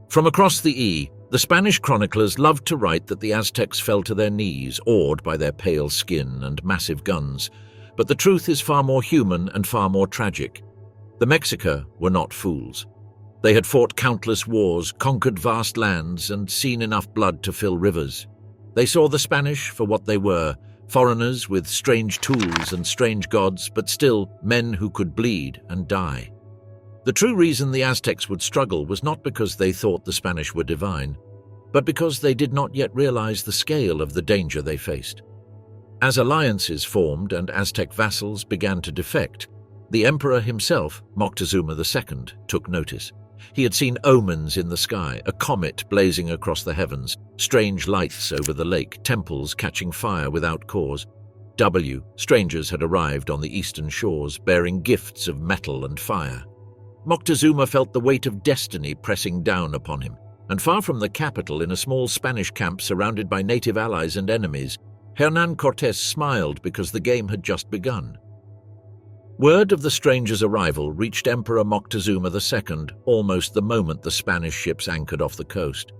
S1: From across the E, the Spanish chroniclers loved to write that the Aztecs fell to their knees, awed by their pale skin and massive guns. But the truth is far more human and far more tragic. The Mexica were not fools. They had fought countless wars, conquered vast lands, and seen enough blood to fill rivers. They saw the Spanish for what they were, foreigners with strange tools and strange gods, but still men who could bleed and die. The true reason the Aztecs would struggle was not because they thought the Spanish were divine, but because they did not yet realize the scale of the danger they faced. As alliances formed and Aztec vassals began to defect, the emperor himself, Moctezuma II, took notice. He had seen omens in the sky, a comet blazing across the heavens, strange lights over the lake, temples catching fire without cause. Strangers had arrived on the eastern shores, bearing gifts of metal and fire. Moctezuma felt the weight of destiny pressing down upon him, and far from the capital, in a small Spanish camp surrounded by native allies and enemies, Hernán Cortés smiled because the game had just begun. Word of the strangers' arrival reached Emperor Moctezuma II almost the moment the Spanish ships anchored off the coast.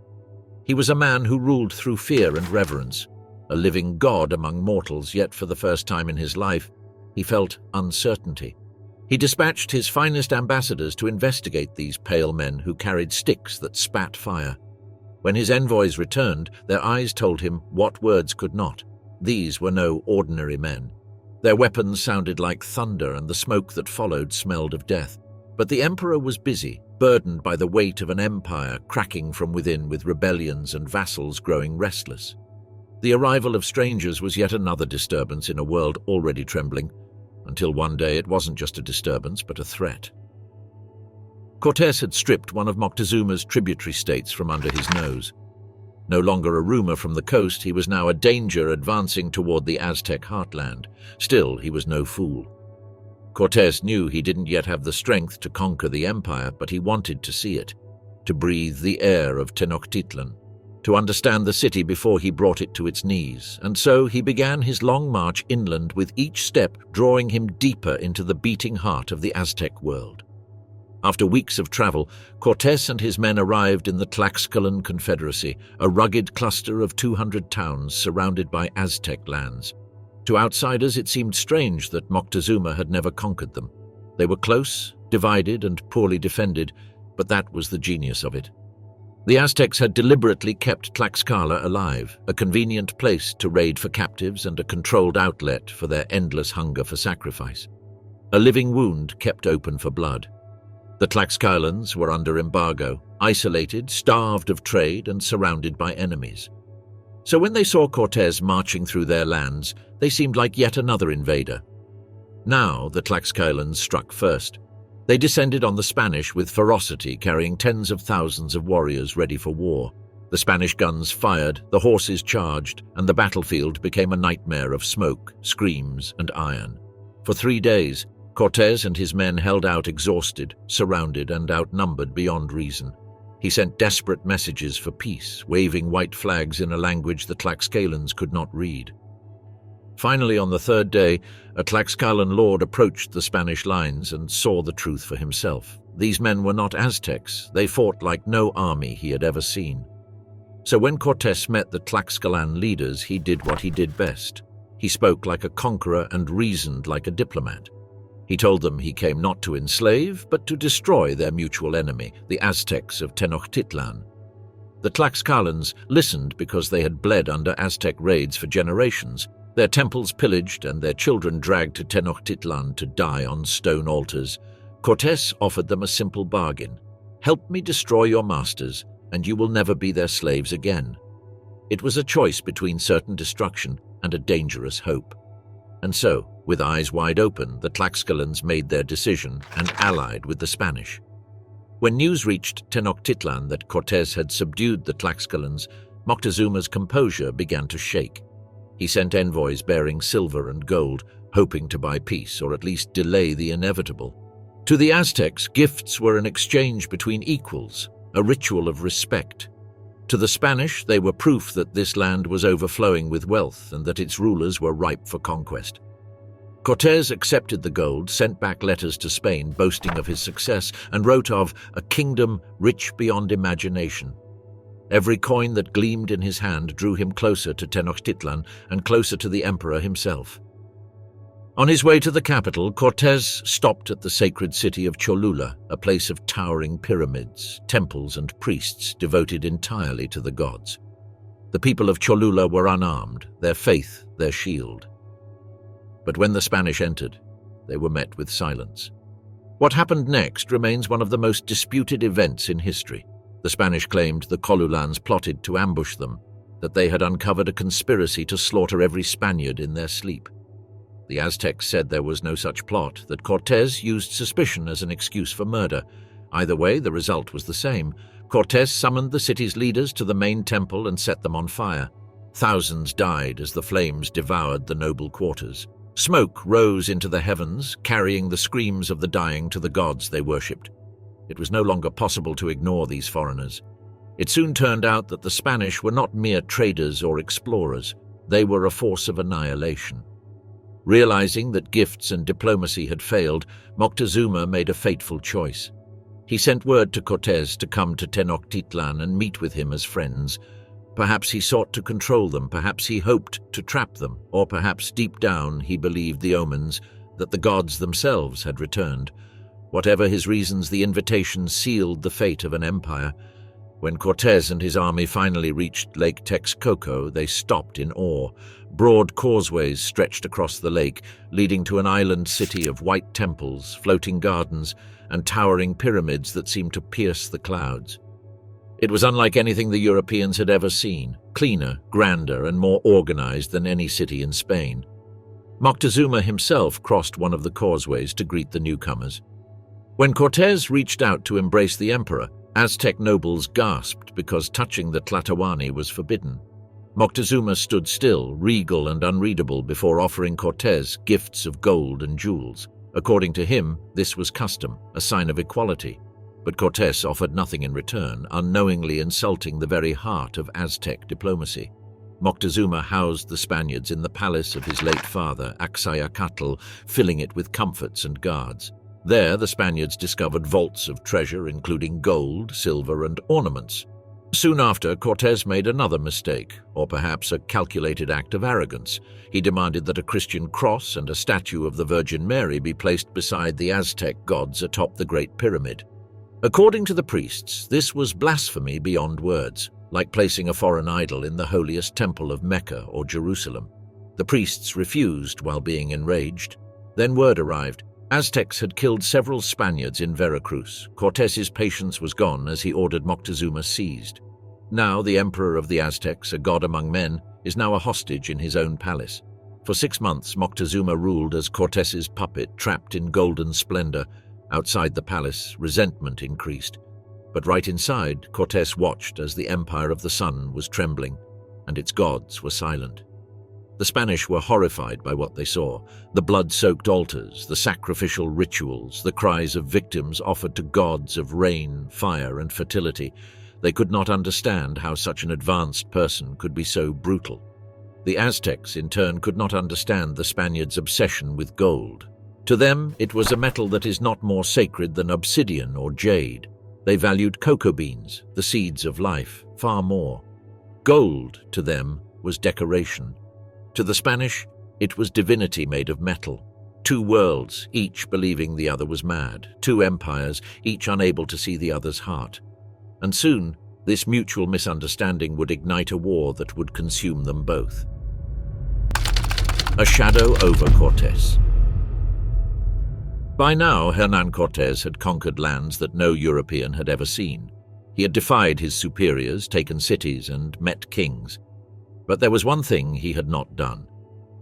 S1: He was a man who ruled through fear and reverence, a living god among mortals, yet for the first time in his life, he felt uncertainty. He dispatched his finest ambassadors to investigate these pale men who carried sticks that spat fire. When his envoys returned, their eyes told him what words could not. These were no ordinary men. Their weapons sounded like thunder, and the smoke that followed smelled of death. But the emperor was busy, burdened by the weight of an empire cracking from within with rebellions and vassals growing restless. The arrival of strangers was yet another disturbance in a world already trembling, until one day it wasn't just a disturbance but a threat. Cortés had stripped one of Moctezuma's tributary states from under his nose. No longer a rumor from the coast, he was now a danger advancing toward the Aztec heartland. Still, he was no fool. Cortés knew he didn't yet have the strength to conquer the empire, but he wanted to see it, to breathe the air of Tenochtitlan, to understand the city before he brought it to its knees, and so he began his long march inland, with each step drawing him deeper into the beating heart of the Aztec world. After weeks of travel, Cortés and his men arrived in the Tlaxcalan Confederacy, a rugged cluster of 200 towns surrounded by Aztec lands. To outsiders, it seemed strange that Moctezuma had never conquered them. They were close, divided, and poorly defended, but that was the genius of it. The Aztecs had deliberately kept Tlaxcala alive, a convenient place to raid for captives and a controlled outlet for their endless hunger for sacrifice. A living wound kept open for blood. The Tlaxcalans were under embargo, isolated, starved of trade, and surrounded by enemies. So when they saw Cortés marching through their lands, they seemed like yet another invader. Now the Tlaxcalans struck first. They descended on the Spanish with ferocity, carrying tens of thousands of warriors ready for war. The Spanish guns fired, the horses charged, and the battlefield became a nightmare of smoke, screams, and iron. For 3 days, Cortés and his men held out exhausted, surrounded, and outnumbered beyond reason. He sent desperate messages for peace, waving white flags in a language the Tlaxcalans could not read. Finally, on the 3rd day, a Tlaxcalan lord approached the Spanish lines and saw the truth for himself. These men were not Aztecs. They fought like no army he had ever seen. So when Cortés met the Tlaxcalan leaders, he did what he did best. He spoke like a conqueror and reasoned like a diplomat. He told them he came not to enslave, but to destroy their mutual enemy, the Aztecs of Tenochtitlan. The Tlaxcalans listened because they had bled under Aztec raids for generations, their temples pillaged and their children dragged to Tenochtitlan to die on stone altars. Cortés offered them a simple bargain. Help me destroy your masters, and you will never be their slaves again. It was a choice between certain destruction and a dangerous hope. And so, with eyes wide open, the Tlaxcalans made their decision and allied with the Spanish. When news reached Tenochtitlan that Cortés had subdued the Tlaxcalans, Moctezuma's composure began to shake. He sent envoys bearing silver and gold, hoping to buy peace or at least delay the inevitable. To the Aztecs, gifts were an exchange between equals, a ritual of respect. To the Spanish, they were proof that this land was overflowing with wealth and that its rulers were ripe for conquest. Cortés accepted the gold, sent back letters to Spain boasting of his success, and wrote of a kingdom rich beyond imagination. Every coin that gleamed in his hand drew him closer to Tenochtitlan and closer to the emperor himself. On his way to the capital, Cortés stopped at the sacred city of Cholula, a place of towering pyramids, temples, and priests devoted entirely to the gods. The people of Cholula were unarmed, their faith their shield. But when the Spanish entered, they were met with silence. What happened next remains one of the most disputed events in history. The Spanish claimed the Cholulans plotted to ambush them, that they had uncovered a conspiracy to slaughter every Spaniard in their sleep. The Aztecs said there was no such plot, that Cortés used suspicion as an excuse for murder. Either way, the result was the same. Cortés summoned the city's leaders to the main temple and set them on fire. Thousands died as the flames devoured the noble quarters. Smoke rose into the heavens, carrying the screams of the dying to the gods they worshipped. It was no longer possible to ignore these foreigners. It soon turned out that the Spanish were not mere traders or explorers. They were a force of annihilation. Realizing that gifts and diplomacy had failed, Moctezuma made a fateful choice. He sent word to Cortés to come to Tenochtitlan and meet with him as friends. Perhaps he sought to control them, perhaps he hoped to trap them, or perhaps deep down he believed the omens, that the gods themselves had returned. Whatever his reasons, the invitation sealed the fate of an empire. When Cortés and his army finally reached Lake Texcoco, they stopped in awe. Broad causeways stretched across the lake, leading to an island city of white temples, floating gardens, and towering pyramids that seemed to pierce the clouds. It was unlike anything the Europeans had ever seen, cleaner, grander, and more organized than any city in Spain. Moctezuma himself crossed one of the causeways to greet the newcomers. When Cortés reached out to embrace the emperor, Aztec nobles gasped because touching the Tlatoani was forbidden. Moctezuma stood still, regal and unreadable, before offering Cortés gifts of gold and jewels. According to him, this was custom, a sign of equality. But Cortés offered nothing in return, unknowingly insulting the very heart of Aztec diplomacy. Moctezuma housed the Spaniards in the palace of his late father, Akhenaten, filling it with comforts and guards. There, the Spaniards discovered vaults of treasure, including gold, silver, and ornaments. Soon after, Cortés made another mistake, or perhaps a calculated act of arrogance. He demanded that a Christian cross and a statue of the Virgin Mary be placed beside the Aztec gods atop the Great Pyramid. According to the priests, this was blasphemy beyond words, like placing a foreign idol in the holiest temple of Mecca or Jerusalem. The priests refused while being enraged. Then word arrived. Aztecs had killed several Spaniards in Veracruz. Cortés's patience was gone as he ordered Moctezuma seized. Now the emperor of the Aztecs, a god among men, is now a hostage in his own palace. For 6 months, Moctezuma ruled as Cortés's puppet, trapped in golden splendor. Outside the palace, resentment increased. But right inside, Cortés watched as the empire of the sun was trembling, and its gods were silent. The Spanish were horrified by what they saw: the blood-soaked altars, the sacrificial rituals, the cries of victims offered to gods of rain, fire, and fertility. They could not understand how such an advanced person could be so brutal. The Aztecs, in turn, could not understand the Spaniards' obsession with gold. To them, it was a metal that is not more sacred than obsidian or jade. They valued cocoa beans, the seeds of life, far more. Gold, to them, was decoration. To the Spanish, it was divinity made of metal. 2 worlds, each believing the other was mad. 2 empires, each unable to see the other's heart. And soon, this mutual misunderstanding would ignite a war that would consume them both. A shadow over Cortés. By now, Hernán Cortés had conquered lands that no European had ever seen. He had defied his superiors, taken cities, and met kings. But there was one thing he had not done,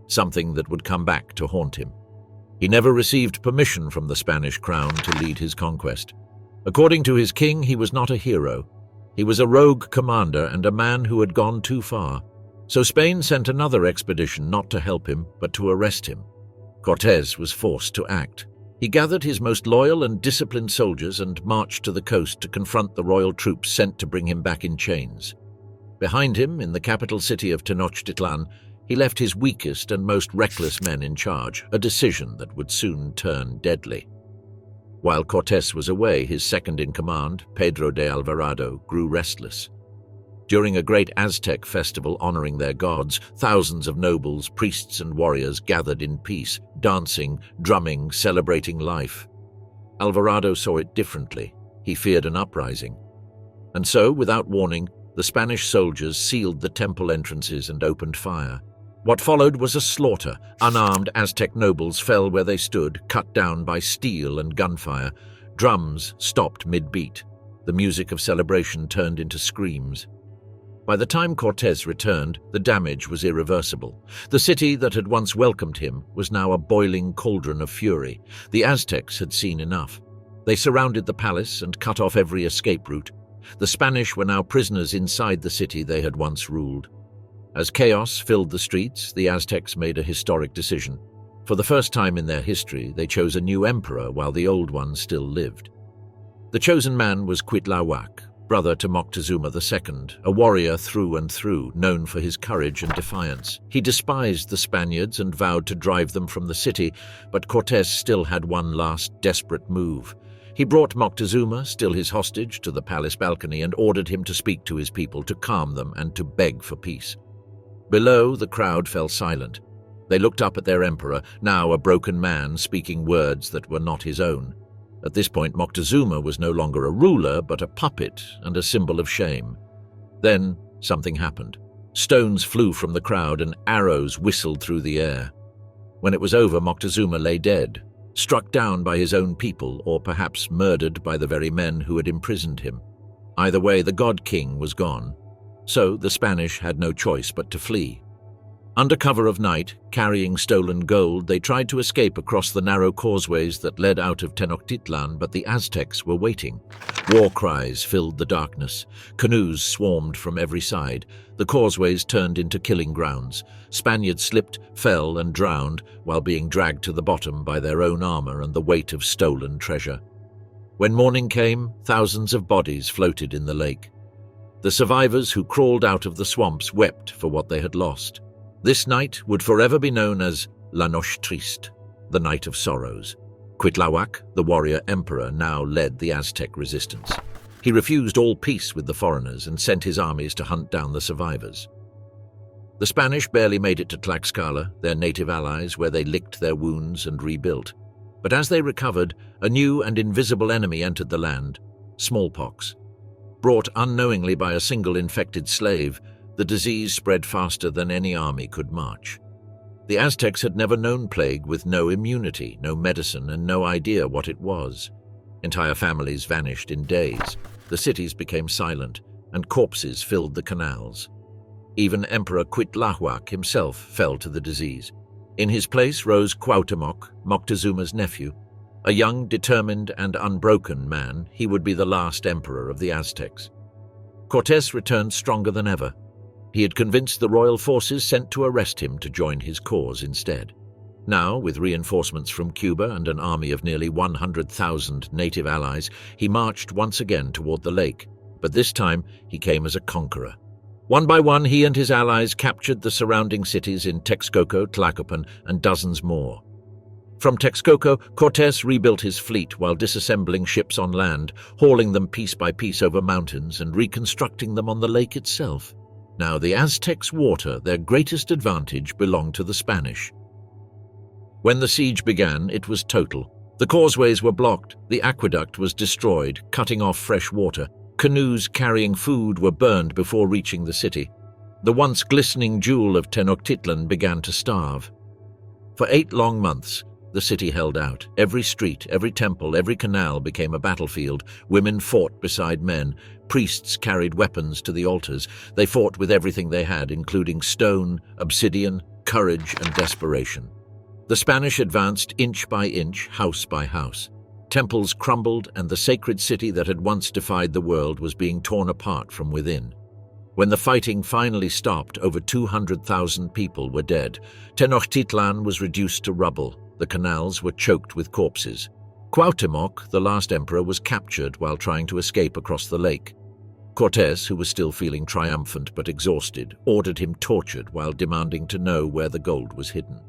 S1: something that would come back to haunt him. He never received permission from the Spanish crown to lead his conquest. According to his king, he was not a hero. He was a rogue commander and a man who had gone too far. So Spain sent another expedition not to help him, but to arrest him. Cortés was forced to act. He gathered his most loyal and disciplined soldiers and marched to the coast to confront the royal troops sent to bring him back in chains. Behind him, in the capital city of Tenochtitlan, he left his weakest and most reckless men in charge, a decision that would soon turn deadly. While Cortés was away, his second-in-command, Pedro de Alvarado, grew restless. During a great Aztec festival honoring their gods, thousands of nobles, priests, and warriors gathered in peace, dancing, drumming, celebrating life. Alvarado saw it differently. He feared an uprising. And so, without warning, the Spanish soldiers sealed the temple entrances and opened fire. What followed was a slaughter. Unarmed Aztec nobles fell where they stood, cut down by steel and gunfire. Drums stopped mid-beat. The music of celebration turned into screams. By the time Cortés returned, the damage was irreversible. The city that had once welcomed him was now a boiling cauldron of fury. The Aztecs had seen enough. They surrounded the palace and cut off every escape route. The Spanish were now prisoners inside the city they had once ruled. As chaos filled the streets, the Aztecs made a historic decision. For the first time in their history, they chose a new emperor while the old one still lived. The chosen man was Cuitlahuac, brother to Moctezuma II, a warrior through and through, known for his courage and defiance. He despised the Spaniards and vowed to drive them from the city, but Cortés still had one last desperate move. He brought Moctezuma, still his hostage, to the palace balcony and ordered him to speak to his people, to calm them and to beg for peace. Below, the crowd fell silent. They looked up at their emperor, now a broken man speaking words that were not his own. At this point, Moctezuma was no longer a ruler, but a puppet and a symbol of shame. Then something happened. Stones flew from the crowd and arrows whistled through the air. When it was over, Moctezuma lay dead, struck down by his own people, or perhaps murdered by the very men who had imprisoned him. Either way, the God King was gone. So the Spanish had no choice but to flee. Under cover of night, carrying stolen gold, they tried to escape across the narrow causeways that led out of Tenochtitlan, but the Aztecs were waiting. War cries filled the darkness. Canoes swarmed from every side. The causeways turned into killing grounds. Spaniards slipped, fell, and drowned while being dragged to the bottom by their own armor and the weight of stolen treasure. When morning came, thousands of bodies floated in the lake. The survivors who crawled out of the swamps wept for what they had lost. This night would forever be known as La Noche Triste, the Night of Sorrows. Cuitlahuac, the warrior emperor, now led the Aztec resistance. He refused all peace with the foreigners and sent his armies to hunt down the survivors. The Spanish barely made it to Tlaxcala, their native allies, where they licked their wounds and rebuilt. But as they recovered, a new and invisible enemy entered the land: smallpox. Brought unknowingly by a single infected slave, the disease spread faster than any army could march. The Aztecs had never known plague, with no immunity, no medicine, and no idea what it was. Entire families vanished in days. The cities became silent, and corpses filled the canals. Even Emperor Cuitlahuac himself fell to the disease. In his place rose Cuauhtémoc, Moctezuma's nephew. A young, determined, and unbroken man, he would be the last emperor of the Aztecs. Cortés returned stronger than ever. He had convinced the royal forces sent to arrest him to join his cause instead. Now, with reinforcements from Cuba and an army of nearly 100,000 native allies, he marched once again toward the lake, but this time he came as a conqueror. One by one, he and his allies captured the surrounding cities in Texcoco, Tlacopan, and dozens more. From Texcoco, Cortés rebuilt his fleet while disassembling ships on land, hauling them piece by piece over mountains and reconstructing them on the lake itself. Now the Aztecs' water, their greatest advantage, belonged to the Spanish. When the siege began, it was total. The causeways were blocked, the aqueduct was destroyed, cutting off fresh water. Canoes carrying food were burned before reaching the city. The once glistening jewel of Tenochtitlan began to starve. For 8 long months, the city held out. Every street, every temple, every canal became a battlefield. Women fought beside men. Priests carried weapons to the altars. They fought with everything they had, including stone, obsidian, courage, and desperation. The Spanish advanced inch by inch, house by house. Temples crumbled, and the sacred city that had once defied the world was being torn apart from within. When the fighting finally stopped, over 200,000 people were dead. Tenochtitlan was reduced to rubble. The canals were choked with corpses. Cuauhtémoc, the last emperor, was captured while trying to escape across the lake. Cortés, who was still feeling triumphant but exhausted, ordered him tortured while demanding to know where the gold was hidden.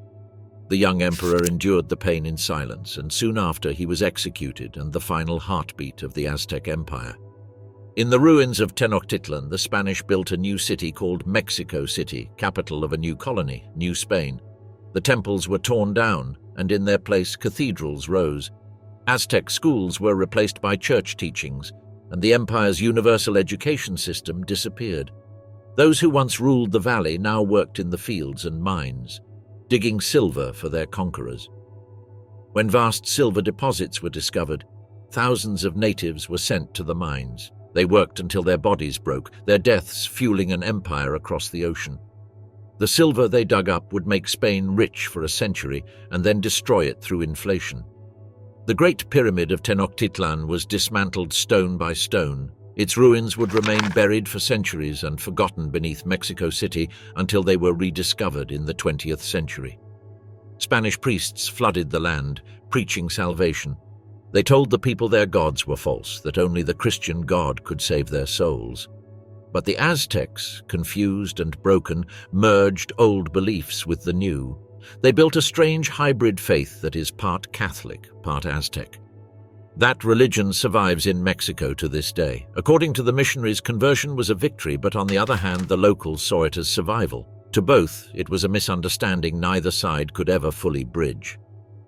S1: The young emperor endured the pain in silence, and soon after he was executed and the final heartbeat of the Aztec Empire. In the ruins of Tenochtitlan, the Spanish built a new city called Mexico City, capital of a new colony, New Spain. The temples were torn down, and in their place cathedrals rose. Aztec schools were replaced by church teachings, and the empire's universal education system disappeared. Those who once ruled the valley now worked in the fields and mines, digging silver for their conquerors. When vast silver deposits were discovered, thousands of natives were sent to the mines. They worked until their bodies broke, their deaths fueling an empire across the ocean. The silver they dug up would make Spain rich for a century and then destroy it through inflation. The Great Pyramid of Tenochtitlan was dismantled stone by stone, Its ruins would remain buried for centuries and forgotten beneath Mexico City until they were rediscovered in the 20th century. Spanish priests flooded the land, preaching salvation. They told the people their gods were false, that only the Christian God could save their souls. But the Aztecs, confused and broken, merged old beliefs with the new. They built a strange hybrid faith that is part Catholic, part Aztec. That religion survives in Mexico to this day. According to the missionaries, conversion was a victory, but on the other hand, the locals saw it as survival. To both, it was a misunderstanding neither side could ever fully bridge.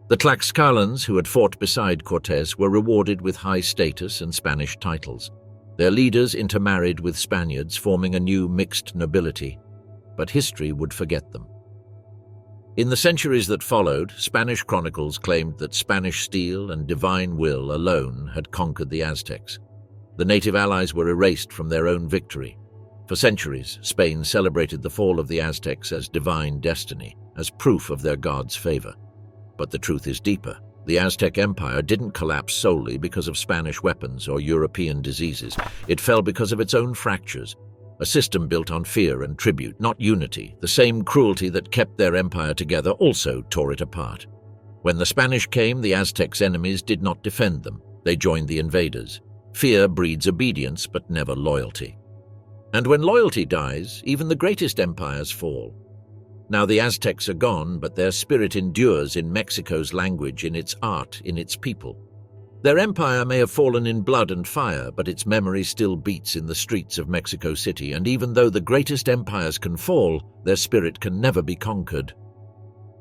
S1: The Tlaxcalans, who had fought beside Cortés, were rewarded with high status and Spanish titles. Their leaders intermarried with Spaniards, forming a new mixed nobility. But history would forget them. In the centuries that followed, Spanish chronicles claimed that Spanish steel and divine will alone had conquered the Aztecs. The native allies were erased from their own victory. For centuries, Spain celebrated the fall of the Aztecs as divine destiny, as proof of their gods' favor. But the truth is deeper. The Aztec Empire didn't collapse solely because of Spanish weapons or European diseases. It fell because of its own fractures. A system built on fear and tribute, not unity. The same cruelty that kept their empire together also tore it apart. When the Spanish came, the Aztecs' enemies did not defend them. They joined the invaders. Fear breeds obedience, but never loyalty. And when loyalty dies, even the greatest empires fall. Now the Aztecs are gone, but their spirit endures in Mexico's language, in its art, in its people. Their empire may have fallen in blood and fire, but its memory still beats in the streets of Mexico City, and even though the greatest empires can fall, their spirit can never be conquered.